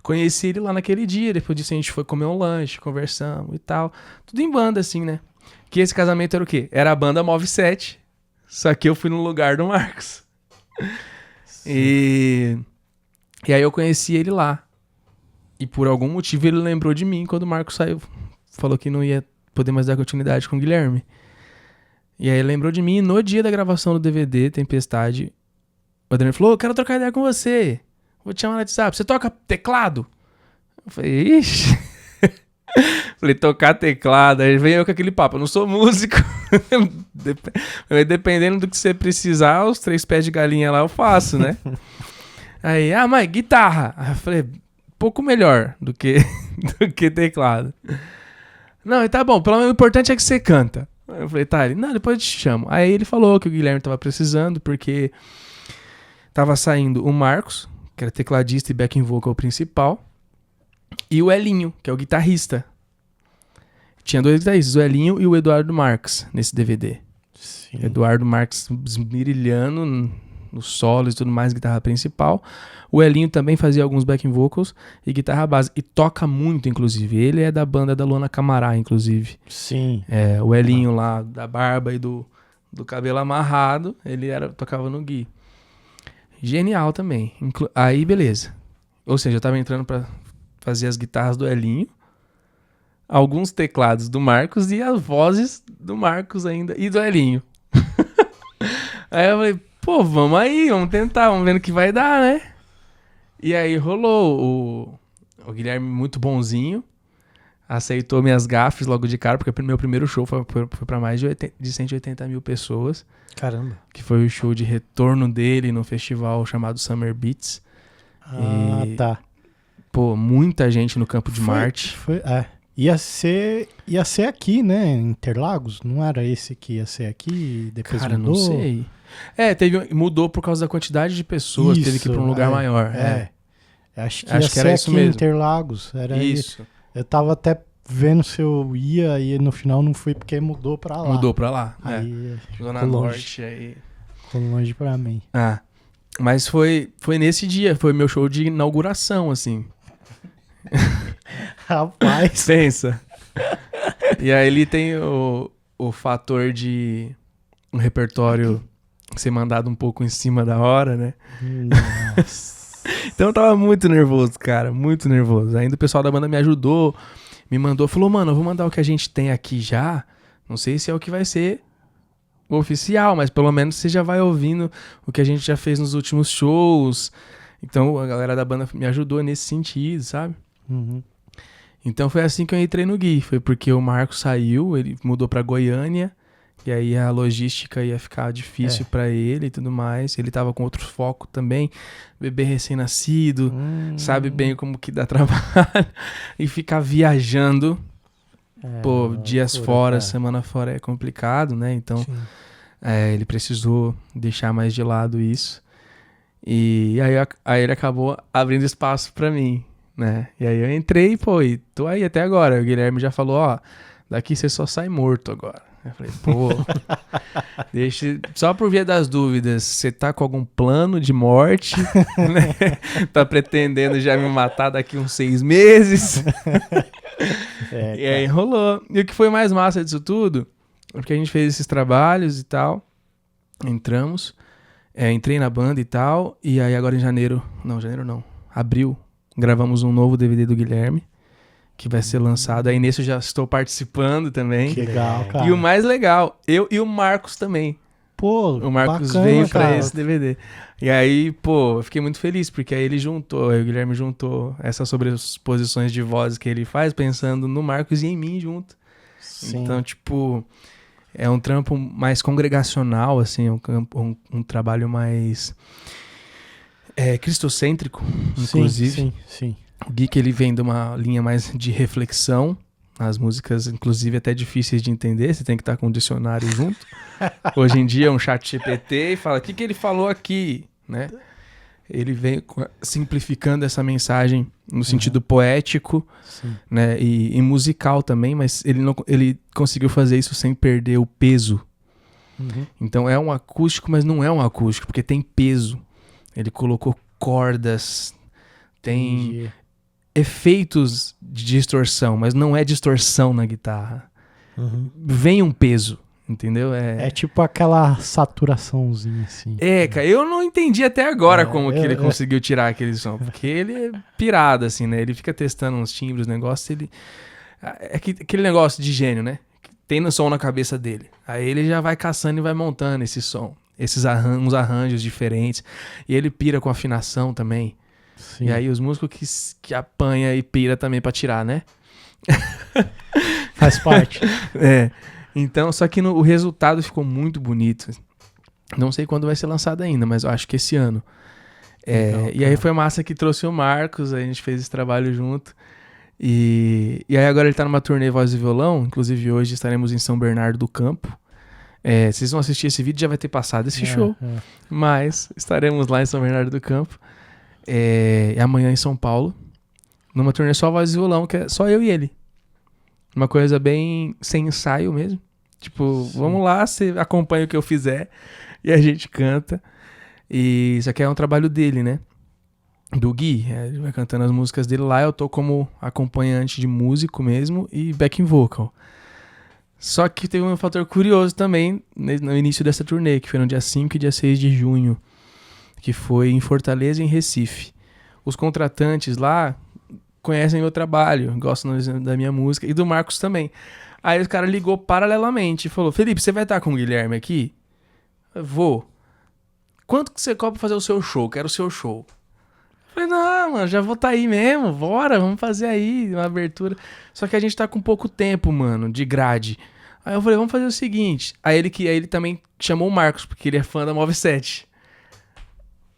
Conheci ele lá naquele dia, depois disso a gente foi comer um lanche, conversamos e tal. Tudo em banda, assim, né? Que esse casamento era o quê? Era a banda Move 7, só que eu fui no lugar do Marcos. E aí eu conheci ele lá. E por algum motivo ele lembrou de mim quando o Marcos saiu. Falou que não ia poder mais dar continuidade com o Guilherme. E aí ele lembrou de mim e no dia da gravação do DVD, Tempestade, o Adriano falou: "Eu quero trocar ideia com você. Vou te chamar no WhatsApp. Você toca teclado?" Eu falei, ixi. Falei, tocar teclado. Aí vem eu com aquele papo, eu não sou músico. Dependendo do que você precisar, os 3 pés de galinha lá eu faço, né? Aí, mas guitarra. Aí eu falei, pouco melhor do que teclado. Não, e tá bom, pelo menos o importante é que você canta. Eu falei, tá, ele, não, depois eu te chamo. Aí ele falou que o Guilherme tava precisando, porque tava saindo o Marcos, que era tecladista e backing vocal principal, e o Elinho, que é o guitarrista. Tinha 2 guitarristas, o Elinho e o Eduardo Marques, nesse DVD. Sim. Eduardo Marques esmirilhando nos solos e tudo mais, guitarra principal. O Elinho também fazia alguns backing vocals e guitarra base. E toca muito, inclusive. Ele é da banda da Luana Camará, inclusive. Sim. O Elinho lá, da barba e do cabelo amarrado, ele tocava no Gui. Genial também. Aí, beleza. Ou seja, eu tava entrando pra fazer as guitarras do Elinho, alguns teclados do Marcos e as vozes do Marcos ainda e do Elinho. Aí eu falei, pô, vamos aí, vamos tentar, vamos ver no que vai dar, né? E aí rolou. O Guilherme, muito bonzinho, aceitou minhas gafes logo de cara, porque o meu primeiro show foi pra mais de 180 mil pessoas. Caramba. Que foi o show de retorno dele no festival chamado Summer Beats. Tá. Pô, muita gente no Campo de Marte. Ia ser aqui, né? Interlagos? Não era esse que ia ser aqui e depois Cara, mudou? não sei. Mudou por causa da quantidade de pessoas, teve que ir pra um lugar maior. Acho que ia ser era aqui isso mesmo. em Interlagos. Era Isso. Eu tava até vendo se eu ia e no final não fui porque mudou pra lá. Mudou pra lá. Aí Zona ficou Norte. Aí. Ficou longe pra mim. Mas foi nesse dia, foi meu show de inauguração, assim. Rapaz. Pensa. E aí ele tem o fator de um repertório ser mandado um pouco em cima da hora, né? Nossa. Então eu tava muito nervoso, cara, muito nervoso. Ainda o pessoal da banda me ajudou, me mandou, falou, mano, eu vou mandar o que a gente tem aqui já. Não sei se é o que vai ser o oficial, mas pelo menos você já vai ouvindo o que a gente já fez nos últimos shows. Então a galera da banda me ajudou nesse sentido, sabe? Uhum. Então foi assim que eu entrei no Gui. Foi porque o Marco saiu, ele mudou pra Goiânia, e aí a logística ia ficar difícil pra ele e tudo mais. Ele tava com outro foco também, bebê recém-nascido, sabe bem como que dá trabalho. E ficar viajando, dias fora, cara. Semana fora é complicado, né? Então ele precisou deixar mais de lado isso. E aí ele acabou abrindo espaço pra mim, né? E aí eu entrei, pô, e tô aí até agora. O Guilherme já falou, ó, daqui você só sai morto agora. Eu falei, pô, só por via das dúvidas, você tá com algum plano de morte, né? Tá pretendendo já me matar daqui uns 6 meses? E aí rolou. E o que foi mais massa disso tudo, porque a gente fez esses trabalhos e tal, entramos, entrei na banda e tal, e aí agora em janeiro não, abril, gravamos um novo DVD do Guilherme, que vai ser lançado. Aí nesse eu já estou participando também. Que legal, cara. E o mais legal, eu e o Marcos também. Pô, o Marcos bacana, veio cara, pra esse DVD. E aí, pô, eu fiquei muito feliz, porque aí aí o Guilherme juntou essas sobreposições de vozes que ele faz, pensando no Marcos e em mim junto. Sim. Então, tipo, é um trampo mais congregacional, assim, um trabalho mais cristocêntrico, inclusive. Sim. O Gui, que ele vem de uma linha mais de reflexão, as músicas, inclusive, até difíceis de entender, você tem que estar com um dicionário junto. Hoje em dia é um chat GPT e fala, o que ele falou aqui, né? Ele vem simplificando essa mensagem no sentido poético, né? E musical também, mas ele conseguiu fazer isso sem perder o peso. Então é um acústico, mas não é um acústico, porque tem peso. Ele colocou cordas, tem efeitos de distorção, mas não é distorção na guitarra. Vem um peso, entendeu? É tipo aquela saturaçãozinha assim. Cara, eu não entendi até agora como que ele conseguiu tirar aquele som, porque ele é pirado, assim, né? Ele fica testando uns timbres, negócios, aquele negócio de gênio, né? Tem no som na cabeça dele. Aí ele já vai caçando e vai montando esse som, uns arranjos diferentes, e ele pira com afinação também. Sim. E aí os músicos que apanha e pira também pra tirar, né? Faz parte. Então, só que o resultado ficou muito bonito. Não sei quando vai ser lançado ainda, mas eu acho que esse ano. E aí foi massa que trouxe o Marcos, a gente fez esse trabalho junto. E aí agora ele tá numa turnê Voz e Violão, inclusive hoje estaremos em São Bernardo do Campo. Vocês vão assistir esse vídeo, já vai ter passado esse show. Mas estaremos lá em São Bernardo do Campo. E amanhã em São Paulo, numa turnê só voz e violão, que é só eu e ele. Uma coisa bem sem ensaio mesmo. Tipo, vamos lá, você acompanha o que eu fizer e a gente canta. E isso aqui é um trabalho dele, né? Do Gui. Ele vai cantando as músicas dele lá, eu tô como acompanhante de músico mesmo e backing vocal. Só que teve um fator curioso também no início dessa turnê, que foi no dia 5 e dia 6 de junho. Que foi em Fortaleza e em Recife. Os contratantes lá conhecem meu trabalho, gostam da minha música e do Marcos também. Aí o cara ligou paralelamente e falou, Felipe, você vai estar com o Guilherme aqui? Eu vou. Quanto que você cobra pra fazer o seu show? Quero o seu show. Eu falei, não, mano, já vou estar aí mesmo, bora, vamos fazer aí uma abertura. Só que a gente tá com pouco tempo, mano, de grade. Aí eu falei, vamos fazer o seguinte. Aí ele também chamou o Marcos, porque ele é fã da Move 7.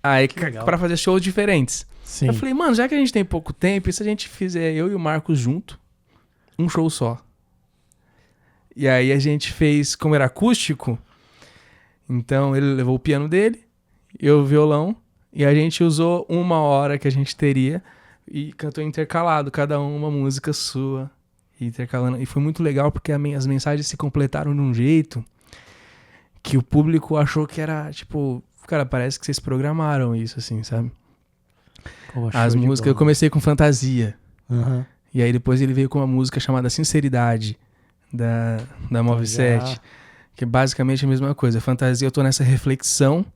Aí, pra fazer shows diferentes. Sim. Eu falei, mano, já que a gente tem pouco tempo, e se a gente fizer eu e o Marcos junto, um show só? E aí a gente fez, como era acústico, então ele levou o piano dele, eu o violão, e a gente usou 1 hora que a gente teria e cantou intercalado, cada uma música sua, intercalando. E foi muito legal porque as mensagens se completaram de um jeito que o público achou que era, tipo... Cara, parece que vocês programaram isso, assim, sabe? As músicas, eu comecei com Fantasia. E aí depois ele veio com uma música chamada Sinceridade, da Move 7. Que é basicamente a mesma coisa. Fantasia, eu tô nessa reflexão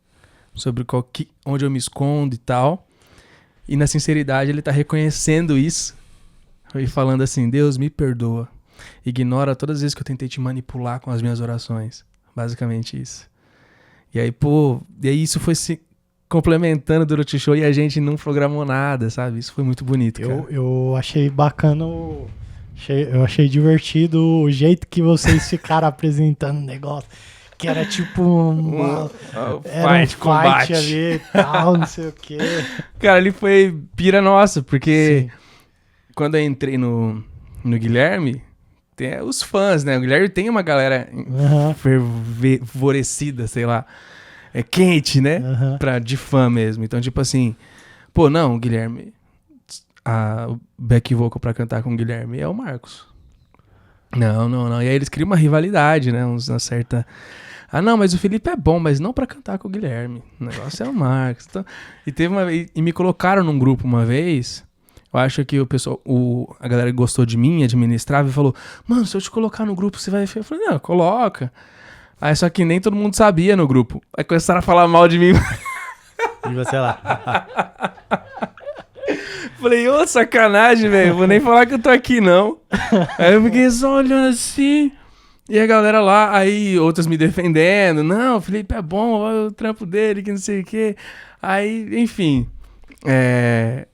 sobre onde eu me escondo e tal. E na Sinceridade ele tá reconhecendo isso. E falando assim, Deus me perdoa. Ignora todas as vezes que eu tentei te manipular com as minhas orações. Basicamente isso. E aí, e aí isso foi se complementando durante o show e a gente não programou nada, sabe? Isso foi muito bonito, cara. Eu achei bacana, eu achei divertido o jeito que vocês ficaram apresentando o negócio. Que era tipo um combate ali e tal, não sei o quê. Cara, ali foi pira nossa, porque quando eu entrei no Guilherme... Tem os fãs, né? O Guilherme tem uma galera fervorecida, sei lá. quente, né? De fã mesmo. Então, tipo assim, pô, não, o Guilherme, o back vocal pra cantar com o Guilherme é o Marcos. Não. E aí eles criam uma rivalidade, né? Uma certa... Ah, não, mas o Felipe é bom, mas não pra cantar com o Guilherme. O negócio é o Marcos. Então, e me colocaram num grupo uma vez. Eu acho que o pessoal, a galera que gostou de mim, administrava, e falou: mano, se eu te colocar no grupo, você vai... Eu falei: não, coloca. Aí só que nem todo mundo sabia no grupo. Aí começaram a falar mal de mim. E você lá. Falei: ô, sacanagem, velho. Vou nem falar que eu tô aqui, não. Aí eu fiquei só olhando assim... E a galera lá, aí outras me defendendo. Não, o Felipe é bom, olha o trampo dele, que não sei o quê. Aí, enfim.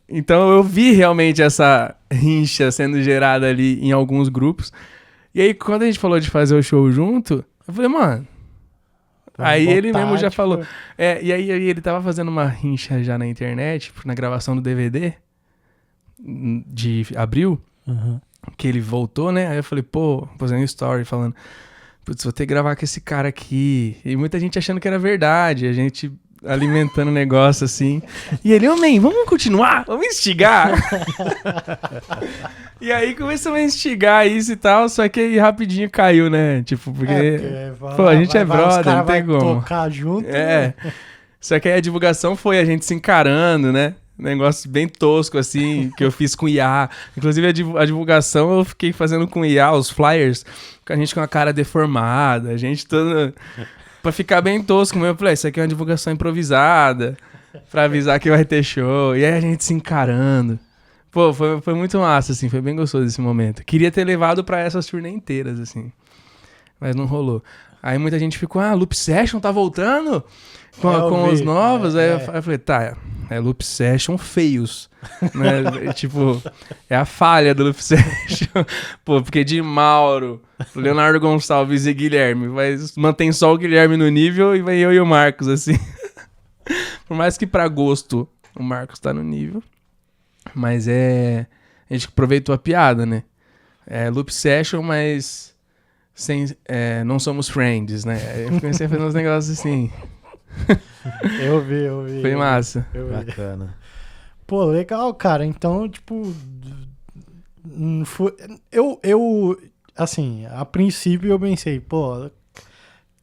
Então eu vi realmente essa rincha sendo gerada ali em alguns grupos. E aí, quando a gente falou de fazer o show junto, eu falei, mano... Aí ele mesmo já falou... E aí ele tava fazendo uma rincha já na internet, na gravação do DVD de abril. Que ele voltou, né? Aí eu falei, pô, fazendo um story falando, putz, vou ter que gravar com esse cara aqui. E muita gente achando que era verdade, a gente alimentando o negócio assim. E ele, man, vamos continuar? Vamos instigar? E aí começou a instigar isso e tal, só que aí rapidinho caiu, né? Tipo, porque pô, a gente é brother, não tem como. Tocar junto, né? Só que aí a divulgação foi a gente se encarando, né? Negócio bem tosco, assim, que eu fiz com IA. Inclusive, a divulgação eu fiquei fazendo com IA, os flyers, com a gente com a cara deformada, a gente toda... Pra ficar bem tosco mesmo. Eu falei, isso aqui é uma divulgação improvisada, pra avisar que vai ter show. E aí a gente se encarando. Pô, foi muito massa, assim, foi bem gostoso esse momento. Queria ter levado pra essas turnê inteiras, assim, mas não rolou. Aí muita gente ficou, Loop Session tá voltando? Com os novos? Aí eu falei, tá... É Loop Session feios, né? Tipo, é a falha do Loop Session. Pô, porque de Mauro, Leonardo Gonçalves e Guilherme, mantém só o Guilherme no nível e vai eu e o Marcos, assim. Por mais que pra gosto o Marcos tá no nível, mas a gente aproveitou a piada, né? É Loop Session, mas não somos friends, né? Eu comecei a fazer uns negócios assim... Eu vi. Foi massa. Bacana. Pô, legal, cara. Então, tipo... Eu assim, a princípio eu pensei, pô...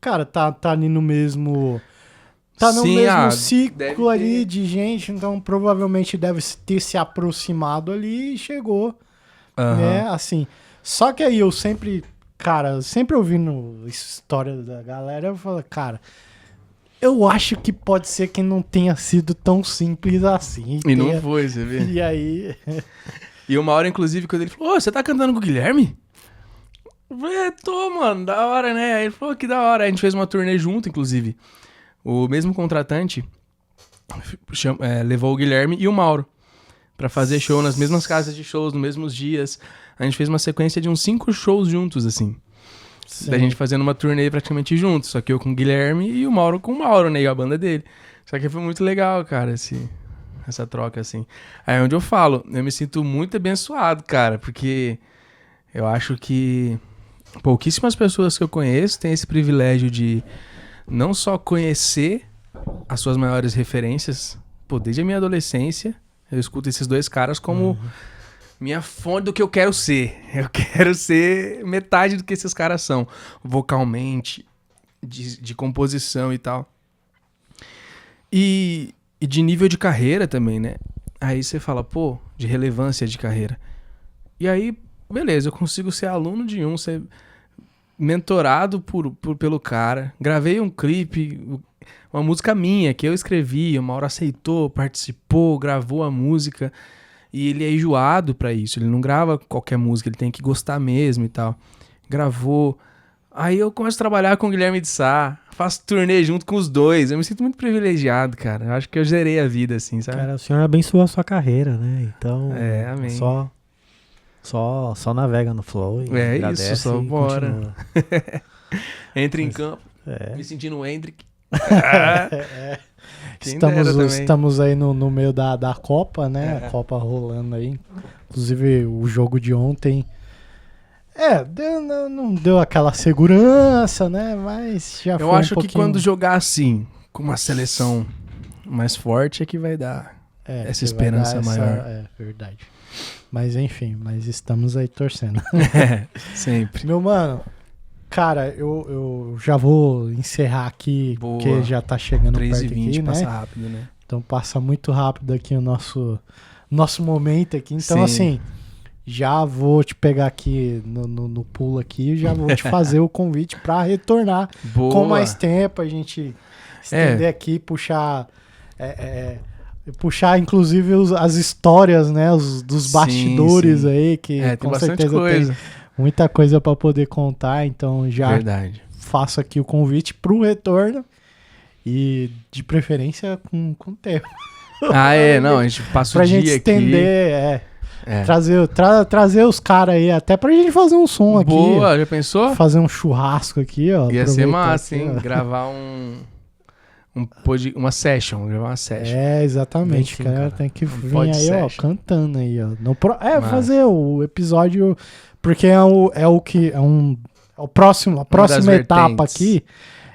Cara, tá ali no mesmo... Tá no mesmo ciclo ali de gente, então provavelmente deve ter se aproximado ali e chegou, né? Assim, só que aí eu sempre ouvindo história da galera, eu falo, cara... Eu acho que pode ser que não tenha sido tão simples assim. E não foi, você vê. E aí... E uma hora, inclusive, quando ele falou, você tá cantando com o Guilherme? Eu falei, tô, mano, da hora, né? Aí ele falou, que da hora. A gente fez uma turnê junto, inclusive. O mesmo contratante levou o Guilherme e o Mauro pra fazer show nas mesmas casas de shows, nos mesmos dias. A gente fez uma sequência de uns 5 shows juntos, assim. Sim. Da gente fazendo uma turnê praticamente juntos. Só que eu com o Guilherme e o Mauro com o Mauro, né? E a banda dele. Só que foi muito legal, cara, essa troca, assim. Aí é onde eu falo, eu me sinto muito abençoado, cara. Porque eu acho que pouquíssimas pessoas que eu conheço têm esse privilégio de não só conhecer as suas maiores referências. Pô, desde a minha adolescência, eu escuto esses dois caras como... minha fonte do que eu quero ser. Eu quero ser metade do que esses caras são. Vocalmente, de composição e tal. E de nível de carreira também, né? Aí você fala, pô, de relevância de carreira. E aí, beleza, eu consigo ser aluno de ser mentorado pelo cara. Gravei um clipe, uma música minha, que eu escrevi. O Mauro aceitou, participou, gravou a música... E ele é enjoado pra isso, ele não grava qualquer música, ele tem que gostar mesmo e tal. Gravou. Aí eu começo a trabalhar com o Guilherme de Sá, faço turnê junto com os dois. Eu me sinto muito privilegiado, cara. Eu acho que eu zerei a vida, assim, sabe? Cara, o senhor abençoou a sua carreira, né? Então, amém. Só navega no flow e agradece isso, só bora. Entra em campo, me sentindo o Hendrick. Estamos aí no meio da Copa, né? A Copa rolando aí. Inclusive, o jogo de ontem... não deu aquela segurança, né? Mas já foi Eu acho que quando jogar assim, com uma seleção mais forte é que vai dar essa que esperança vai dar maior. É verdade. Mas enfim, estamos aí torcendo. Sempre. Meu mano, cara, eu já vou encerrar aqui, Boa. porque já tá chegando 3h20 perto aqui, passa né? rápido, né? Então passa muito rápido aqui o nosso momento aqui. Então, Sim. assim, já vou te pegar aqui no pulo aqui e já vou te fazer o convite para retornar Boa. com mais tempo, a gente estender aqui, puxar inclusive as histórias, né, dos bastidores sim. aí, que Tem com bastante certeza coisa. tem muita coisa para poder contar, então já Verdade. faço aqui o convite pro retorno e de preferência com tempo. Não, a gente passa Pra o dia gente aqui. estender, trazer os caras aí, até pra gente fazer um som aqui. Boa, já pensou? Fazer um churrasco aqui, ó. Ia ser aproveitar massa, aqui, hein? ó. Gravar uma session, gravar uma session. Exatamente, Sim, cara, cara. tem que vir pod aí, session. ó, cantando aí, ó. Massa. Fazer o episódio, porque é a próxima etapa vertentes. aqui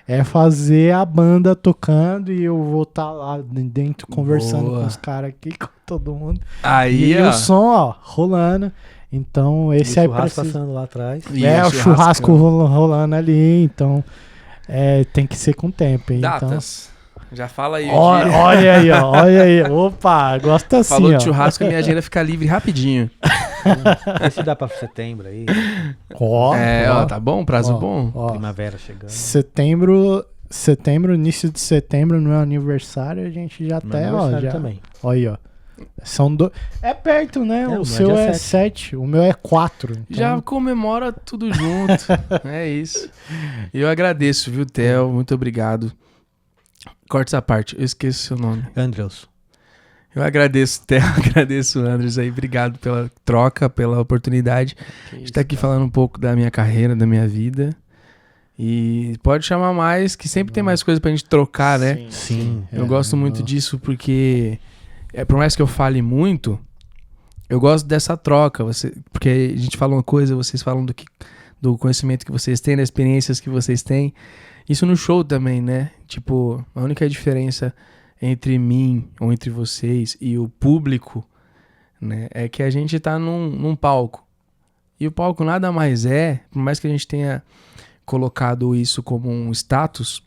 é fazer a banda tocando e eu vou estar lá dentro conversando Boa. com os caras aqui, com todo mundo. Aí, E ó. o som, ó, rolando. Então, esse aí churrasco precisa... passando lá atrás. E o churrascão. churrasco rolando ali, então tem que ser com tempo, hein? Datas. Já fala aí. Então, o dia. olha aí, ó, olha aí. Opa, gosta assim, Falou ó. de churrasco, minha agenda fica livre rapidinho. Vê se dá pra setembro aí. Ó, Tá bom? Prazo ó, bom? ó. Primavera chegando. Setembro, início de setembro, no meu aniversário, a gente já Meu até, ó, aniversário já. também. Olha aí, ó. São É perto, né? o O meu seu é dia é 7. 7, o meu é 4. Então... Já comemora tudo junto. É isso. E eu agradeço, viu, Theo? Muito obrigado. Corta essa parte, eu esqueço seu nome. Andrews. Eu agradeço, Theo, agradeço o Andres aí. Obrigado pela troca, pela oportunidade. A gente tá aqui falando um pouco da minha carreira, da minha vida. E pode chamar mais, que sempre tem mais coisa pra gente trocar, né? Sim. Eu gosto muito disso porque, por mais que eu fale muito, eu gosto dessa troca. Porque a gente fala uma coisa, vocês falam do conhecimento que vocês têm, das experiências que vocês têm. Isso no show também, né? Tipo, a única diferença entre mim ou entre vocês e o público, né, é que a gente tá num palco. E o palco nada mais por mais que a gente tenha colocado isso como um status,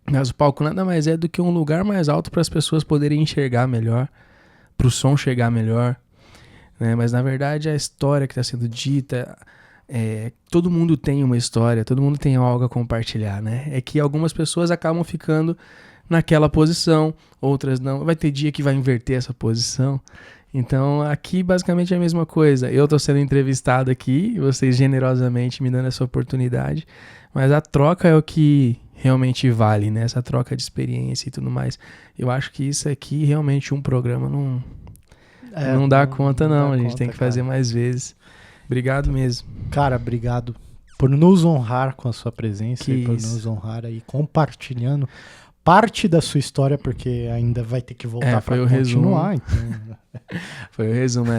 mas o palco nada mais é do que um lugar mais alto para as pessoas poderem enxergar melhor, para o som chegar melhor, né? Mas na verdade a história que está sendo dita, todo mundo tem uma história, todo mundo tem algo a compartilhar, né? É que algumas pessoas acabam ficando naquela posição, outras não. Vai ter dia que vai inverter essa posição. Então aqui basicamente é a mesma coisa. Eu tô sendo entrevistado aqui, vocês generosamente me dando essa oportunidade, mas a troca é o que realmente vale, né? Essa troca de experiência e tudo mais. Eu acho que isso aqui realmente um programa não dá conta não. A gente tem que fazer mais vezes. Obrigado mesmo. Cara, obrigado por nos honrar com a sua presença e por isso. nos honrar aí compartilhando parte da sua história, porque ainda vai ter que voltar foi para o continuar. resumo. Então... Foi o resumo,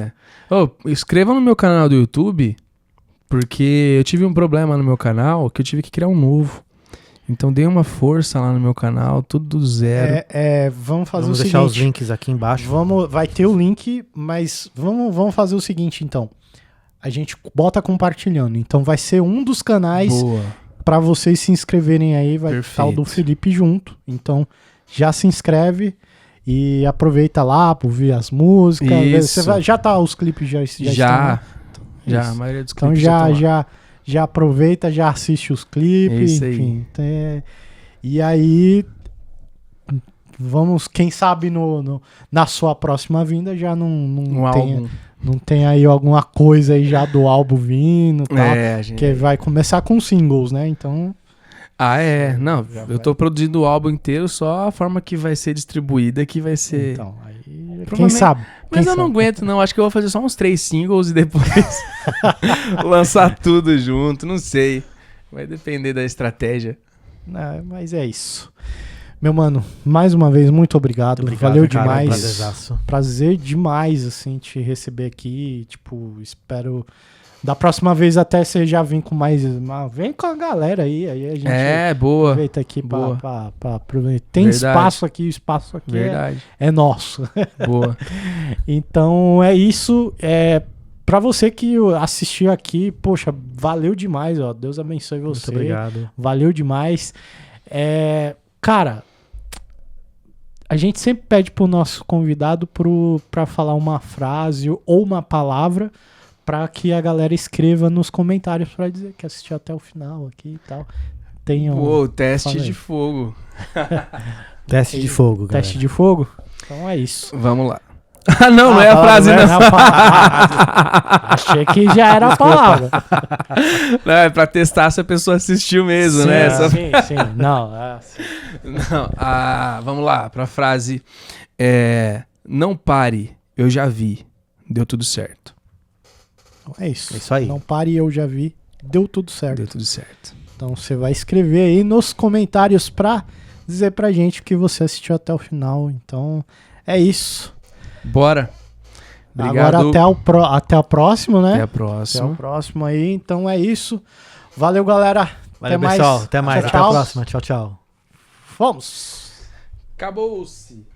inscreva no meu canal do YouTube, porque eu tive um problema no meu canal que eu tive que criar um novo. Então dê uma força lá no meu canal, tudo do zero. Vamos fazer Vamos o deixar seguinte. os links aqui embaixo. Vai ter o link, mas vamos fazer o seguinte, então. A gente bota compartilhando. Então vai ser um dos canais Boa. para vocês se inscreverem aí. Vai estar o do Perfeito. Felipe junto. Então já se inscreve e aproveita lá para ouvir as músicas. Isso. Já tá, os clipes já estão lá. Já, Isso. a maioria dos Então clipes já aproveita, já assiste os clipes, Isso aí. enfim. E aí, vamos, quem sabe na sua próxima vinda já um álbum. não tem aí alguma coisa aí já do álbum vindo e tal. A gente... Que vai começar com singles, né? Então... Não, Já eu vai. tô produzindo o álbum inteiro, só a forma que vai ser distribuída que vai ser... Então, aí, quem Provavelmente- sabe? Mas Quem eu não sabe? aguento, não. Acho que eu vou fazer só uns 3 singles e depois lançar tudo junto. Não sei. Vai depender da estratégia. Não, mas é isso. Meu mano, mais uma vez, muito obrigado. Valeu cara, demais. prazerzaço. Prazer demais, assim, te receber aqui. Tipo, espero Da próxima vez até você já vem com mais... Vem com a galera aí a gente boa. aproveita aqui Boa. pra aproveitar. Tem espaço aqui, o espaço aqui é nosso. Boa. Então é isso. Pra você que assistiu aqui, poxa, valeu demais, ó. Deus abençoe você. Muito obrigado. Valeu demais. Cara, a gente sempre pede pro nosso convidado pra falar uma frase ou uma palavra pra que a galera escreva nos comentários pra dizer que assistiu até o final aqui e tal. Pô, teste de fogo. Teste de fogo, galera. Teste de fogo? Então é isso. Vamos lá. Não é a frase, não. Achei que já era a palavra. Não, é pra testar se a pessoa assistiu mesmo, sim, né? Sim. Não, Não, vamos lá, pra frase. Não pare, eu já vi. Deu tudo certo. É isso. É isso aí. Não pare, eu já vi. Deu tudo certo. Deu tudo certo. Então você vai escrever aí nos comentários pra dizer pra gente que você assistiu até o final. Então é isso. Bora. Obrigado. Agora até a próxima, né? Até a próxima. Até o próximo aí. Então é isso. Valeu, galera. Valeu, pessoal. Até mais. Até a próxima. Tchau, tchau. Vamos. Acabou-se.